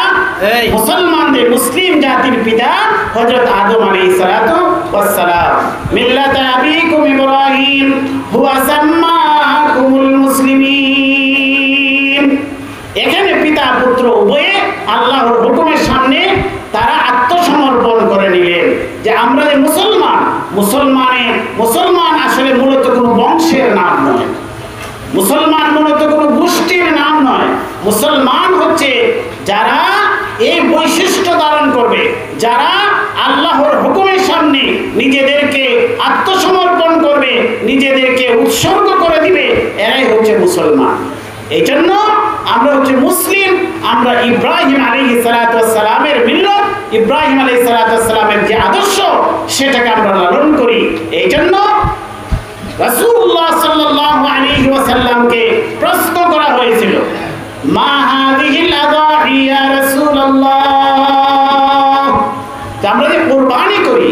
S1: মুসলমানদের মুসলিম জাতির পিতা হযরত আদম আলাইহিস সালাতু ওয়াস সালাম। মিল্লাত আবিকুম ইব্রাহিম হুয়া সাম্মাকুমুল মুসলিমিন। এখানে পিতা পুত্র উভয়ে আল্লাহর হুকুমের সামনে আমরা যে মুসলমান আসলে মূলত কোনো বংশের নাম নয়, মুসলমান মূলত কোনো গোষ্ঠীর নাম নয়। মুসলমান হচ্ছে যারা এই বৈশিষ্ট্য ধারণ করবে, যারা আল্লাহর হুকুমের সামনে নিজেদেরকে আত্মসমর্পণ করবে, নিজেদেরকে উৎসর্গ করে দিবে, এরাই হচ্ছে মুসলমান। এই জন্য আমরা হচ্ছে মুসলিম। আমরা ইব্রাহিম আলাইহিস সালাতু ওয়াস সালামের মিল্লাত, ইব্রাহিম আলাইহিস সালাতু ওয়াস সালামের যে আদর্শ, সেটাকে আমরা লালন করি। এই জন্য রাসূলুল্লাহ সাল্লাল্লাহু আলাইহি ওয়াসাল্লামকে প্রশ্ন করা হয়েছিল, মা হাযিহিল আযাহি ইয়া রাসূলুল্লাহ, আমরা যে কুরবানি করি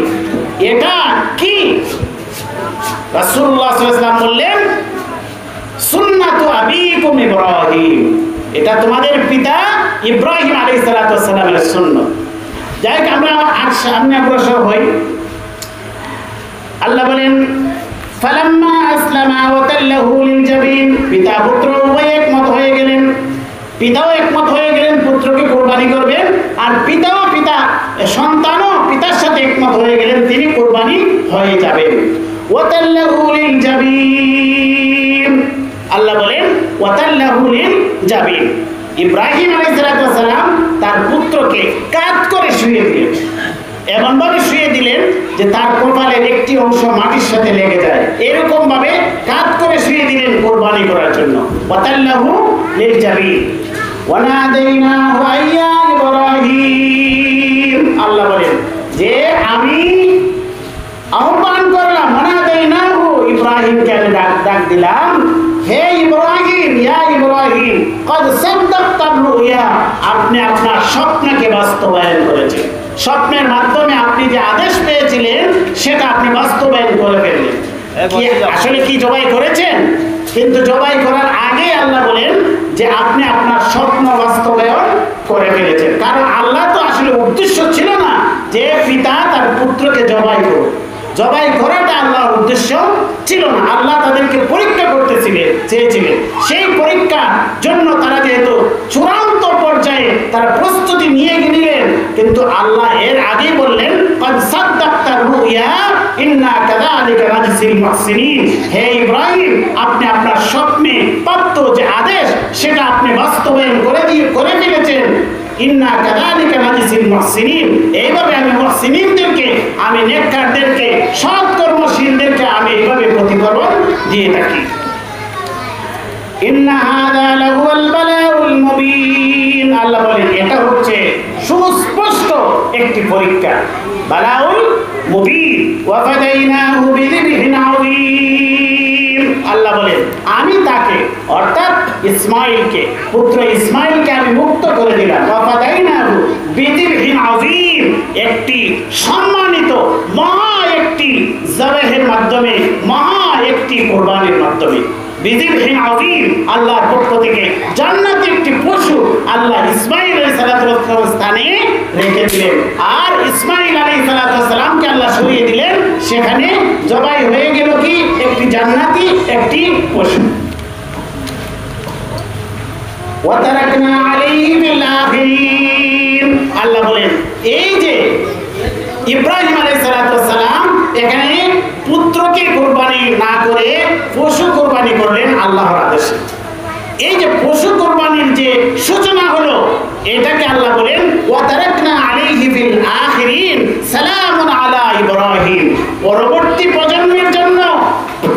S1: এটা কি? রাসূলুল্লাহ সাল্লাল্লাহু আলাইহি ওয়াসাল্লাম বললেন, সুন্নাতু আবিকুম ইব্রাহিম, এটা তোমাদের পিতা ইব্রাহিম আলাইহিস সালাতু ওয়াস সালামের সুন্নাত। যাই হোক, আমরা সামনে অগ্রসর হই। আল্লাহ বলেন, ফালাম্মা আসলামা ওয়া তাল্লাহু লিল জাবিন, পিতা পুত্র উভয় একমত হয়ে গেলেন। পিতাও একমত হয়ে গেলেন পুত্রকে কুরবানি করবেন, আর সন্তানও পিতার সাথে একমত হয়ে গেলেন, তিনি কুরবানি হয়ে যাবেন। ওয়া তাল্লাহু লিল জাবিন, আল্লাহ বলেন ওয়া তাল্লাহু লিল জাবিন, ইব্রাহিম আলাইহিস সালাম তার পুত্রকে কাত করে শুইয়ে দিলেন, এমনভাবে শুয়ে দিলেন যে তার কপালের একটি অংশ মাটির সাথে লেগে যায়, এরকম ভাবে কাত করে শুয়ে দিলেন কুরবানি করার জন্য। ওয়াতাল্লাহু লিল জাবিন ওয়া নাদাইনাহু আইয়া ইব্রাহিম, আল্লাহ বলেন যে আমি আহ্বান করলাম, নাদাইনাহু, ইব্রাহিমকে আমি ডাক দিলাম, হে ইব্রাহিম, ইয়া ইব্রাহিম, কদ সাদ্দাকতার রুয়া, আপনি আপনার স্বপ্নকে বাস্তবায়ন করেছেন। স্বপ্নের মাধ্যমে আপনি যে আদেশ পেয়েছিলেন সেটা আপনি বাস্তবায়ন করে ফেললেন। আসলে কি জবাই করেছেন? কিন্তু জবাই করার আগে আল্লাহ বলেন যে আপনি আপনার স্বপ্ন বাস্তবায়ন করে ফেলেছেন। কারণ আল্লাহ তো আসলে উদ্দেশ্য ছিল না যে পিতা তার পুত্রকে জবাই করুক, জবাই করাটা আল্লাহর উদ্দেশ্য ছিল না। আল্লাহ তাদেরকে পরীক্ষা চেয়েছিলেন। সেই পরীক্ষার জন্য তারা যেহেতু চূড়ান্ত পর্যায়ে তারা প্রস্তুতি নিয়ে নিলেন, কিন্তু আল্লাহ এর আগে বললেন, ক্বাদ সাদ্দাকতা রুয়া ইন্না কাযালিকা নাজজিল মুহসিনিন, হে ইব্রাহিম, আপনি আপনার স্বপ্নে প্রাপ্ত যে আদেশ সেটা আপনি বাস্তবায়ন করে ফেলেছেন। ইন্না কাযালিকা নাজজিল মুহসিনিন, এইভাবে আমি মুহসিনিনদেরকে, আমি নেককারদেরকে, সৎ কর্মশীলদেরকে আমি এইভাবে প্রতিফলন দিয়ে থাকি। ইন্না হাযা লাহুয়াল বালাউল মুবিন, আল্লাহ বলেন এটা হচ্ছে সুস্পষ্ট একটি পরীক্ষা। বালাউল মুবিন, ওয়া ফাদাইনাহু বিযিবহিন আযীম, আল্লাহ বলেন আমি তাকে, অর্থাৎ ইসমাঈলকে, পুত্র ইসমাঈলকে আমি মুক্ত করে দিলাম। ওয়া ফাদাইনাহু বিযিবহিন আযীম, একটি সম্মানিত মহা একটি জবাহের মাধ্যমে, মহা একটি কুরবানির মাধ্যমে। বিযিবহিন আযীম, আল্লাহর পক্ষ থেকে জান্নাতি একটি পশু আল্লাহ ইসমাঈল আলাইহিস সালামের স্থানে রেখে দিলেন, আর ইসমাঈল আলাইহিস সালামকে আল্লাহ সরিয়ে দিলেন। সেখানে জবাই হয়ে গেল কি? একটি জান্নাতি একটি পশু। ওয়া তারাকনা আলাইহি ফিল আখিরিন, আল্লাহ বলেন এই যে ইব্রাহিম আলাইহিস সালাম এখানে পুত্রকে কুরবানি না করে পশু কুরবানি করলেন আল্লাহর আদেশে। এই যে পশু কুরবানির যে সূচনা হলো, এটাকে আল্লাহ বলেন ওয়া তারাকনা আলাইহি ফিল আখিরিন সালামুন আলা ইব্রাহিম, পরবর্তী প্রজন্মের জন্য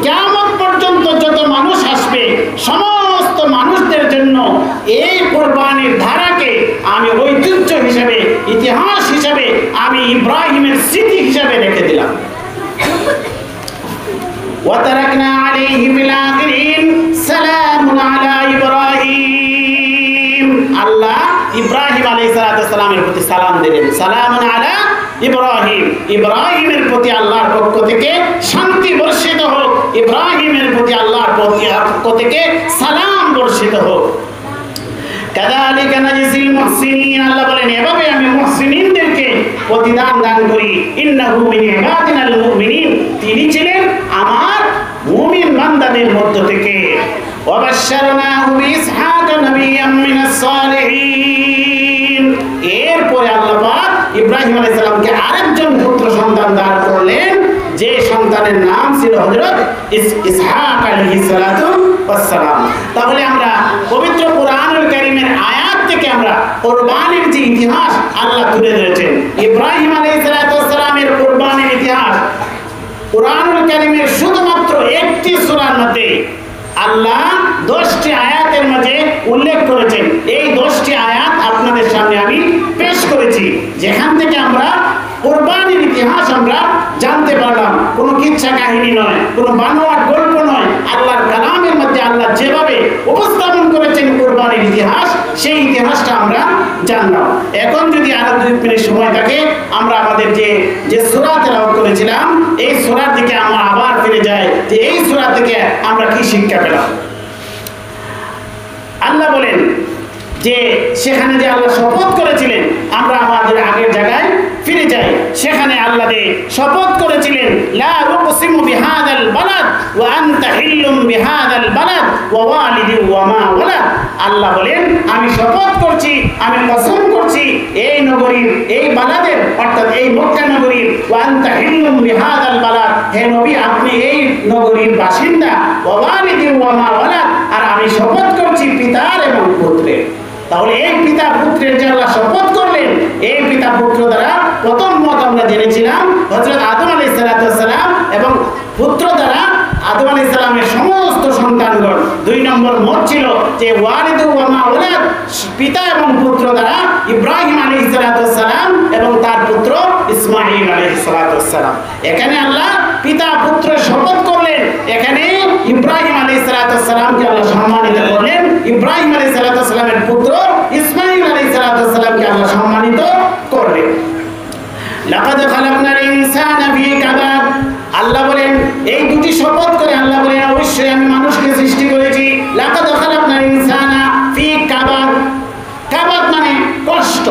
S1: কিয়ামত পর্যন্ত যত মানুষ আসবে সমস্ত মানুষদের জন্য এই কুরবানির ধারাকে আমি ঐতিহ্য হিসেবে, ইতিহাস হিসেবে আমি ইব্রাহিমের স্মৃতি হিসেবে রেখে দিলাম। ওয়া তারাকনা আলাইহি ফিল আখিরিন সালামুন আলা ইব্রাহিম, আল্লাহ ইব্রাহিম আলাইহিস সালামের প্রতি সালাম দিলেন, সালামুন আলা ইব্রাহিম, ইব্রাহিমের প্রতি আল্লাহর পক্ষ থেকে শান্তি বর্ষিত হোক, ইব্রাহিমের প্রতি আল্লাহর পক্ষ থেকে সালাম বর্ষিত হোক। কাযালিকা নাজজিল মুহসিনিন, আল্লাহ বলেন এভাবে আমি মুহসিনিনদেরকে প্রতিদান দান করি। ইন্নাহু মিন ইবাদিনাল মুমিনিন, তিনি ছিলেন আমার মুমিন বান্দাদের মধ্য থেকে। ওয়া বাশশারনাহু বিইসহাক নাবিয়্যাম মিনাস সালিহিন, এরপরে আল্লাহ পাক ইব্রাহিম আলাইহিস সালামকে আরেকজন পুত্র সন্তান দান করলেন, যে সন্তানের নাম ছিল হযরত ইসহাক আলাইহিস সালাতু ওয়াস সালাম। তাহলে আমরা পবিত্র কোরআনুল কারীমের আয়াত থেকে আমরা কুরবানির যে ইতিহাস আল্লাহ তুলে ধরেছেন, ইব্রাহিম আলাইহিস সালাতু ওয়াস সালামের কুরবানির ইতিহাস কোরআনুল কারীমের শুধুমাত্র একটি সূরার মধ্যে আল্লাহ 10টি আয়াতের মধ্যে উল্লেখ করেছেন। এই 10টি আয়াত আপনাদের সামনে আমি পেশ করেছি, যেখান থেকে আমরা কুরবানির ইতিহাস আমরা জানতে পারলাম। কোনো কিচ্ছা কাহিনী নয়, কোনো বানোয়াট গল্প নয়, আল্লাহর কালামের মধ্যে আল্লাহ যেভাবে উপস্থাপন করেছেন কুরবানির ইতিহাস, সেই ইতিহাসটা আমরা জানলাম। এখন যদি আরো 2 মিনিট সময় থাকে, আমরা আমাদের যে সূরা তেলাওয়াত করেছিলাম এই সূরার দিকে আমরা আবার ফিরে যাই, যে এই সূরা থেকে আমরা কি শিক্ষা পেলাম। আল্লাহ বলেন যে সেখানে যে আল্লাহ শপথ করেছিলেন, আমরা আমাদের আগের জায়গায় ফিরে যাই। সেখানে আল্লাহ শপথ করেছিলেন, লা উকসিমু বিহাদাল বালাদ ওয়া আনতা হিল্লুম বিহাদাল বালাদ ওয়া ওয়ালিদি ওয়া মা ওয়ালাদ। আল্লাহ বলেন, আমি শপথ করছি, আমি কসম করছি এই নগরীর, এই বালাদের অর্থাৎ এই মক্কা নগরীর, ওয়া আনতা হিল্লুম বিহাদাল বালাদ, হে নবী আপনি এই নগরীর বাসিন্দা, ওয়া ওয়ালিদি ওয়া মা ওয়ালাদ, আর আমি শপথ করছি পিতার এবং পুত্রের। তাহলে এই পিতা পুত্রের যে আল্লাহ শপথ করলেন, এই পিতা পুত্র দ্বারা প্রথম মত আমরা জেনেছিলাম হযরত আদম আলাইহিস সালাম, এবং পুত্র দ্বারা আদম আলাইহিস সালামের সমস্ত সন্তানগণ। 2 নম্বর মত ছিল যে ওয়ালিদু ওয়া মা ওয়ালাদ, পিতা এবং পুত্র দ্বারা ইব্রাহিম আলাইহিস সালাম এবং তার পুত্র ইসমাঈল আলাইহিস সালাম। এখানে আল্লাহ পিতা পুত্র শপথ করলেন, এখানে ইব্রাহিম আলাইহিস সালামকে আল্লাহ সম্মানিত করলেন, ইব্রাহিম আলাইহিস সালামের পুত্র ইসমাঈল আলাইহিস সালামকে আল্লাহ সম্মানিত করলেন। লাকাদ খালাকনাল ইনসানা ফি কাবাদ, আল্লাহ বলেন এই দুটি শপথ করে আল্লাহ বলেন অবশ্যই আমি মানুষকে সৃষ্টি করেছি। লাকাদ খালাকনাল ইনসানা ফি কাবাদ, কাবাদ মানে কষ্ট,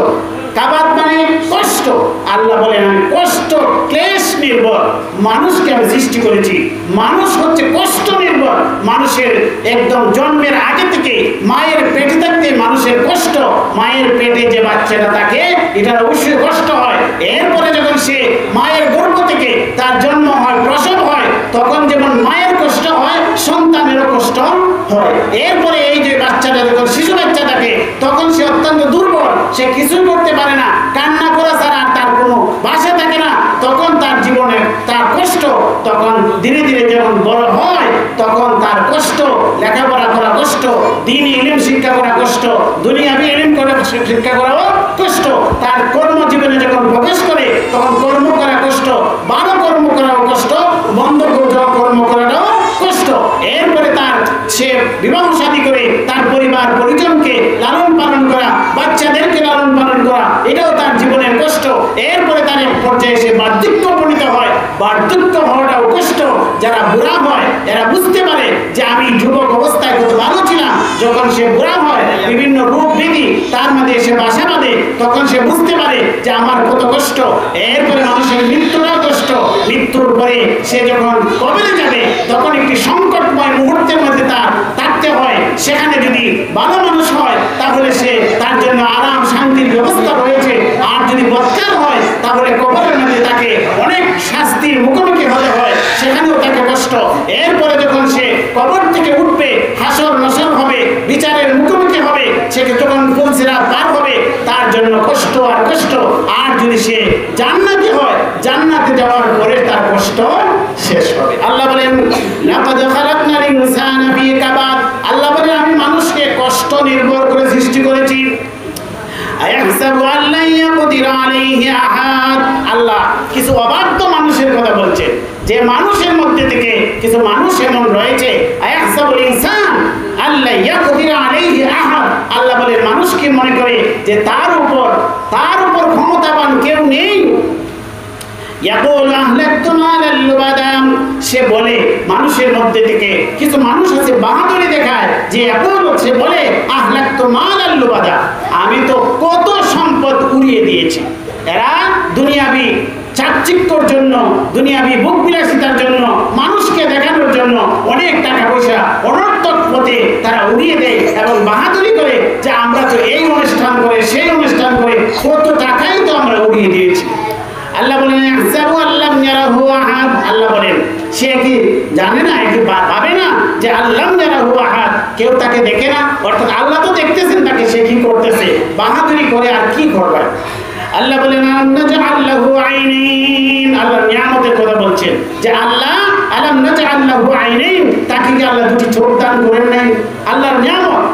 S1: কাবাদ মানে কষ্ট। আল্লাহ বলেন আমি কষ্ট ক্লেশ নির্ভর মানুষকে আমি সৃষ্টি করেছি। মানুষ হচ্ছে কষ্ট নির্ভর, মানুষের একদম জন্মের আগে থেকে মায়ের পেটে থাকতে মানুষের কষ্ট, মায়ের পেটে যে বাচ্চাটা থাকে এটার অবশ্যই কষ্ট হয়। এরপরে যখন সে মায়ের গর্ভ থেকে তার জন্ম হয়, প্রসব হয়, তখন যেমন মায়ের কষ্ট হয় সন্তানেরও কষ্ট হয়। এরপরে এই যে বাচ্চাটা যখন শিশু বাচ্চা থাকে তখন সে অত্যন্ত দুর্বল, সে কিছুই করতে পারে না, কান্না করা ছাড়া তার কোনো ভাষা থাকে না, তখন তার জীবনে তার কষ্ট। তখন ধীরে ধীরে যখন বড় হয় তখন তার কষ্ট, লেখাপড়া করা কষ্ট, দ্বীনি ইলম শিক্ষা করা কষ্ট, দুনিয়াবি ইলম করা শিক্ষা করাও কষ্ট। তার কর্মজীবনে যখন প্রবেশ করে তখন কর্ম করা কষ্ট, ভালো কর্ম করাও কষ্ট, বন্ধ কর্ম করাটাও কষ্ট। এরপরে তার সে বিবাহ শাদী করে তার পরিবার পরিজনকে লালন পালন করা, বাচ্চাদেরকে লালন পালন করা, এটাও তার জীবনের কষ্ট। এরপরে তার এক পর্যায়ে সে বার্ধক্য উপনীত হয়, বার্ধক্য হওয়াটাও কষ্ট। যারা বুড়া হয় এরা বুঝতে পারে যে আমি যুবক অবস্থায় কত ভালো ছিলাম, যখন সে বুড়া হয় বিভিন্ন রোগ ব্যাধি তার মধ্যে এসে বাসা বাঁধে, তখন সে বুঝতে পারে যে আমার কত কষ্ট। এরপরে মানুষের মৃত্যুটাও কষ্ট, মৃত্যুর পরে সে যখন কবরে যাবে তখন একটি সংকটময় মুহূর্তের মধ্যে তার থাকতে হয়। সেখানে যদি ভালো মানুষ হয় তাহলে সে তার জন্য আরাম শান্তির ব্যবস্থা রয়েছে, আর যদি বদকার হয় তাহলে কবরের মধ্যে তাকে অনেক শাস্তির মুখোমুখি হতে হয়, সেখানেও তাকে কষ্ট। এরপরে যখন সে কবর থেকে উঠবে, হাসর নসর হবে, বিচারের মুখোমুখি হবে, সে যখন ফুলসিরাত পার হবে তার জন্য কষ্ট আর কষ্ট। আর যদি সে জান্নাতি হয়, জান্নাতে যাওয়ার পরে তার কষ্ট শেষ হবে। আল্লাহ বলেন লাকাদ খালাকনাল ইনসানা ফি কাবাদ, আল্লাহ বলেন আমি মানুষকে কষ্ট নির্ভর করে সৃষ্টি করেছি। আয়াহসাবু আল্লা ইয়াকদির আলাইহি আহাদ, আল্লাহ কিছু অবাধ্য মানুষের কথা বলছে, যে মানুষের মধ্যে থেকে কিছু মানুষ এমন রয়েছে, আয়াহসাবুল ইনসান আল্লা ইয়াকদির আলাইহি আহাদ, আল্লাহ বলেন মানুষ কি মনে করে যে তার উপর ক্ষমতাবান কেউ নেই। সে বলে মানুষের মধ্যে থেকে কিছু মানুষ আছে বাহাদুরি দেখায়, যে সে বলে আহলাকতু মালাল লুবাদা, আমি তো কত সম্পদ উড়িয়ে দিয়েছি। এরা দুনিয়াবি চাকচিক্যর জন্য, দুনিয়াবি ভোগ বিলাসিতার জন্য, মানুষকে দেখানোর জন্য অনেক টাকা পয়সা অনর্থক পথে তারা উড়িয়ে দেয় এবং বাহাদুরি করে যে আমরা তো এই অনুষ্ঠান করে সেই অনুষ্ঠান করে কত টাকাই তো আমরা উড়িয়ে দিয়েছি। আল্লাহ বলেন ইহসাবু ইয়ারাহু আহাদ, আল্লাহ বলেন সে কি জানে না, কি ভাবে না যে আল্লাহ ইয়ারাহু আহাদ, কেউ তাকে দেখে না? অর্থাৎ আল্লাহ তো দেখতেছেন তাকে, সে কি করতেছে, বাহাদুরি করে আর কি করবে। আল্লাহ বলেন আলাম নাজআল লাহু আইনাইন, আল্লাহ নিয়ামতের কথা বলছেন যে আল্লাহ আলাম নাজআল লাহু আইনাইন, তাকে কি আল্লাহ দুটি চোখ দান করেন নাই? আল্লাহর নিয়ামত,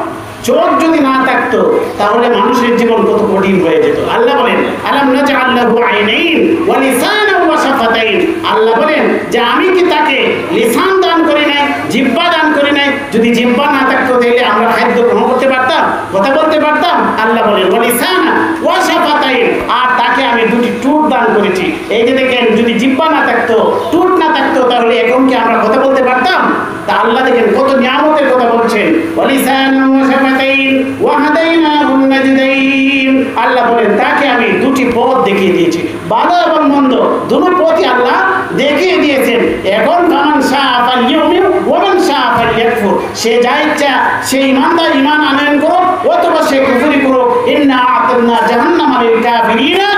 S1: চোখ যদি না থাকতো তাহলে মানুষের জীবন কত কঠিন হয়ে যেত। আল্লাহ বলেন আলাম নাজআল লাহু আইনাইন ওয়া লিসানান ওয়া শাফাতাইন, আল্লাহ বলেন যে আমি কি তাকে লিসান দান করি নাই, জিহ্বা দান করি নাই? যদি জিহ্বা না থাকতো তাহলে আমরা খাদ্য গ্রহণ করতে পারতাম, কথা বলতে পারতাম? আল্লাহ বলেন ওয়া লিসানান ওয়া শাফাতাইন, আর তাকে আমি দুটি ঠোঁট দান করেছি। এই যে দেখেন, যদি জিহ্বা না থাকতো, ঠোঁট না থাকতো, তাহলে এখন কি আমরা কথা বলতে পারতাম? তা আল্লাহ দেখেন কত নিয়ামতের কথা বলছেন। ওয়া লিসানান ওয়া শাফাতাইন ওয়া হাদাইনাহুন নাজদাইন, আল্লাহ বলেন তাকে আমি দুটি পথ দেখিয়ে দিয়েছি, ভালো এবং মন্দ দুটো পথই আল্লাহ দেখিয়ে দিয়েছেন। এখন ফামান শাআ ফালইউমিন ওয়া মান শাআ ফালইয়াকফুর, সে যা ইচ্ছা সে ঈমানদার ঈমান আনয়ন করুক, অথবা সে কুফরি করুক। ইন্না আ'তাদনা জাহান্নামা লিল কাফিরিনা,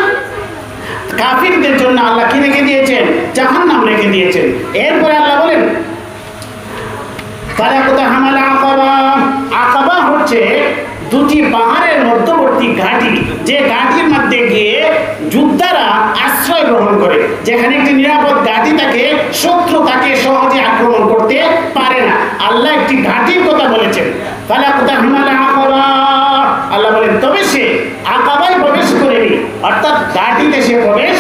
S1: কাফিরদের জন্য আল্লাহ কি রেখে দিয়েছেন? জাহান্নাম রেখে দিয়েছেন। এরপরে আল্লাহ বলেন ফালাকুতা হামাল আকাবা, আকাবা হচ্ছে দুটি পাহাড়ের মধ্যবর্তী ঘাঁটি, যে ঘাঁটির মধ্যে গিয়ে যোদ্ধারা আশ্রয় গ্রহণ করে, যেখানে একটি নিরাপদ ঘাঁটি থাকে, শত্রু তাকে সহজে আক্রমণ করতে পারে না। আল্লাহ একটি ঘাঁটির কথা বলেছেন, ফালাকুতা হামাল আকাবা, আল্লাহ বলেন তবে সে আকাবায় প্রবেশ করেনি, অর্থাৎ ঘাঁটিতে সে প্রবেশ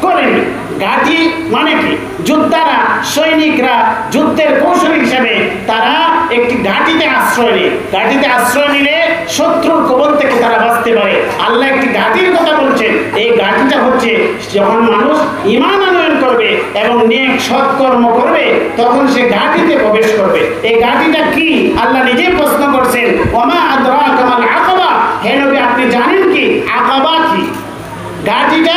S1: করেনি। ঘাঁটি মানে কি? যোদ্ধারা, সৈনিকরা যুদ্ধের কৌশল হিসেবে তারা একটি ঘাঁটিতে আশ্রয় নেয়। ঘাঁটিতে আশ্রয় নিলে শত্রুর কবল থেকে তারা বাঁচতে পারে। আল্লাহ একটি ঘাঁটির কথা বলছেন। এই ঘাঁটিটা হচ্ছে যখন মানুষ ঈমান আনয়ন করবে এবং নেক সৎকর্ম করবে, তখন সে ঘাঁটিতে প্রবেশ করবে। এই ঘাঁটিটা কি? আল্লাহ নিজেই প্রশ্ন করছেন, ওমা আদরাকা মাল আকাবা, হে নবী আপনি জানেন কি আকাবা কি? ঘাঁটিটা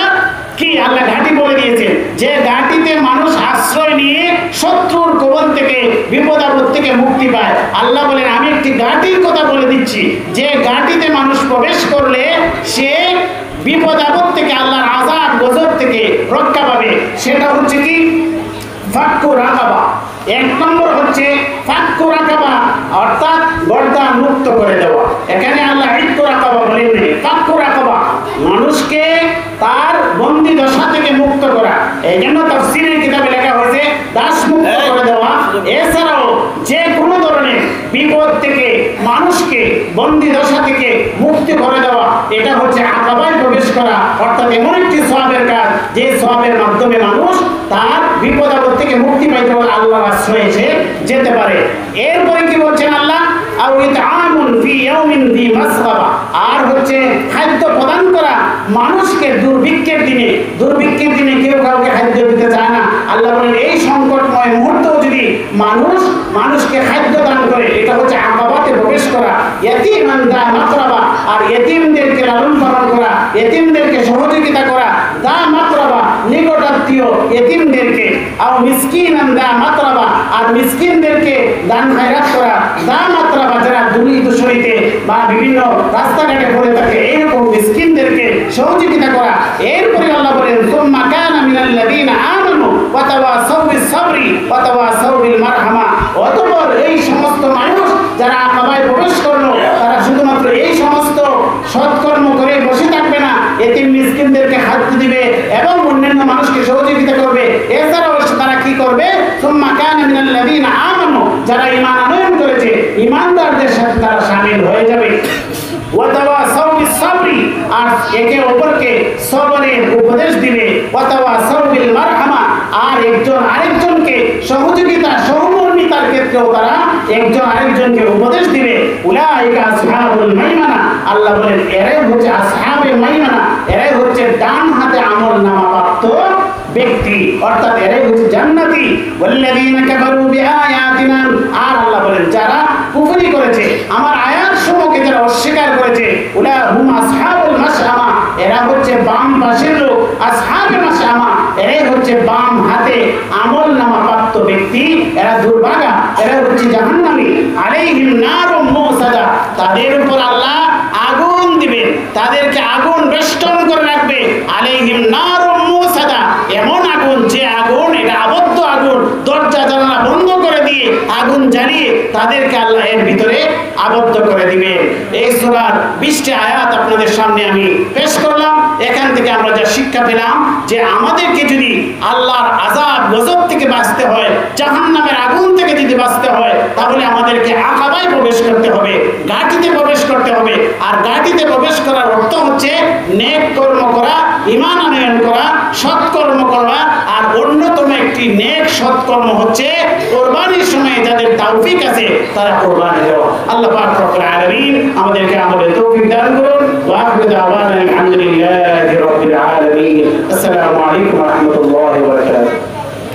S1: কি? আল্লাহ ঘাঁটি বলে দিয়েছেন, যে ঘাঁটিতে মানুষ আশ্রয় নিয়ে শত্রুর কবল থেকে, বিপদ আপদ থেকে মুক্তি পায়। আল্লাহ বলেন আমি একটি ঘাঁটির কথা বলে দিচ্ছি, যে ঘাঁটিতে মানুষ প্রবেশ করলে সে বিপদ আপদ থেকে, আল্লাহর আযাব গজব থেকে রক্ষা পাবে। সেটা হচ্ছে কি? ফাক্কু রাকাবা। এক নম্বর হচ্ছে ফাক্কু রাকাবা, অর্থাৎ গর্দান মুক্ত করে দেওয়া। এখানে আল্লাহ ইক্কু রাকাবা বলেন নাই, ফাক্কু রাকাবা, মানুষকে তার বন্দী দশা থেকে মুক্ত করা। এই জন্য তাফসীরের কিতাবে লেখা হয়েছে দাস মুক্ত করে দেওয়া। এছাড়াও যে কোনো ধরনের বিপদ থেকে মানুষকে বন্দী দশা থেকে মুক্তি করে দেওয়া, এটা হচ্ছে আকাবায় প্রবেশ করা। অর্থাৎ এমন একটি সওয়াবের কাজ, যে সওয়াবের মাধ্যমে মানুষ তার বিপদ আপদ থেকে মুক্তি পাইতে পারে, আল্লাহর আশ্রয়ে এসে যেতে পারে। এরপরে কি বলছেন আল্লাহ? আও ইতআমুন ফি ইয়াউমিন যী মাসগাবা, আর হচ্ছে খাদ্য প্রদান করা মানুষকে দুর্ভিক্ষের দিনে। দুর্ভিক্ষের দিনে কেউ কাউকে খাদ্য দিতে চায় না। আল্লাহ বলেন এই সংকটময় মুহূর্তেও যদি মানুষকে খাদ্য দান করে, এটা হচ্ছে আকাবাতে প্রবেশ করা। ইয়তীমান দা মাকরাবা, আর ইয়তীমদেরকে লালন পালন করা, ইয়তীমদেরকে সহযোগিতা করা। দা মাকরাবা, নিকটাত্মীয় ইয়তীমদেরকে। আর মিসকিনান দা মাকরাবা, আর মিসকিনদেরকে দান খায়রাত করা। দা মাকরাবা, যারা দুর্নীতিতে বা বিভিন্ন রাস্তাঘাটে পড়ে থাকে, এইরকম মিসকিনদেরকে সহযোগিতা করা। এরপরে আল্লাহ বলেন সুম্মা কানা মিনাল্লাযীনা আমানু ওয়া তাওয়াসাউ বিস-সাবরি ওয়া তাওয়াসাউ বিল-মারহামা, অতঃপর এই সমস্ত মানুষ যারা আকাবায় প্রবেশ করলো, তারা শুধুমাত্র এই সমস্ত সৎকর্ম করে বসে থাকবে না, এতিম মিসকিনদেরকে খাদ্য দিবে এবং অন্যান্য মানুষকে সহযোগিতা করবে। এছাড়াও তারা কি করবে? সুম্মা কানা মিনাল্লাযীনা আমানু, যারা ঈমান আনয়ন করেছে, ঈমানদারদের সাথে তারা শামিল হয়ে যাবে। ওয়া তাওয়াসাউ বিস-সাবরি, আর একে অপরকে সবরের উপদেশ দিবে। ওয়া তাওয়াসাউ বিল-মারহামা, আর একজন আরেকজনকে সহযোগিতা, সহমর্মিতার ক্ষেত্রেও তারা একজন আরেকজনকে উপদেশ দিবে। উলাইকা আসহাবুল মাইমানা, আল্লাহ বলেন এরাই হচ্ছে আসহাবে মাইমানা, এরাই হচ্ছে ডান হাতে আমলনামা প্রাপ্ত ব্যক্তি, অর্থাৎ এরাই হচ্ছে জান্নাতি। ওয়াল্লাযীনা কাফারু বিআয়াতিনা, আর আল্লাহ বলেন যারা কুফরি করেছে, আমার আয়াতসমূহকে যারা অস্বীকার করেছে, উলাহুম আসহাবুল মাশআমা, এরা হচ্ছে বাম পাশের লোক। আসহাবে মাশআমা, এরাই হচ্ছে বাম হাতে আমলনামা প্রাপ্ত ব্যক্তি। এরা দুর্ভাগা, এরা হচ্ছে জাহান্নামী। আলাইহিম নারুম মুসাদা, তাদের উপর আল্লাহ আগুন দিবেন, তাদেরকে আগুন বেষ্টন করে রাখবে। আলাইহিম নারুম মুসাদা, এমন আগুন যে আগুন আগুন জ্বালিয়ে তাদেরকে আল্লাহ এর ভিতরে আবদ্ধ করে দিবেন। এই সূরার 20টি আয়াত আপনাদের সামনে আমি পেশ করলাম। এখান থেকে আমরা যা শিক্ষা পেলাম যে আমাদেরকে যদি আল্লাহর আযাব গজব থেকে বাঁচতে হয়, জাহান্নামের আগুন থেকে যদি বাঁচতে হয়, তাহলে আমাদেরকে আকাবায় প্রবেশ করতে হবে, ঘাটিতে প্রবেশ করতে হবে। আর ঘাটিতে প্রবেশ করার অর্থ হচ্ছে নেক কর্ম করা, ঈমান আনয়ন করা, সৎকর্ম করা। আর অন্যতম একটি নেক সৎকর্ম হচ্ছে কোরবানির সময় যাদের তৌফিক আছে তারা কোরবানি দেওয়া। আল্লাহ পাক রব্বুল আলামিন আমাদেরকে আমলের তৌফিক দান করুন। ওয়া আখিরু দাওয়ানা আলহামদুলিল্লাহি রাব্বিল আলামিন। আসসালামু আলাইকুম ওয়া রাহমাতুল্লাহি ওয়া বারাকাতুহু।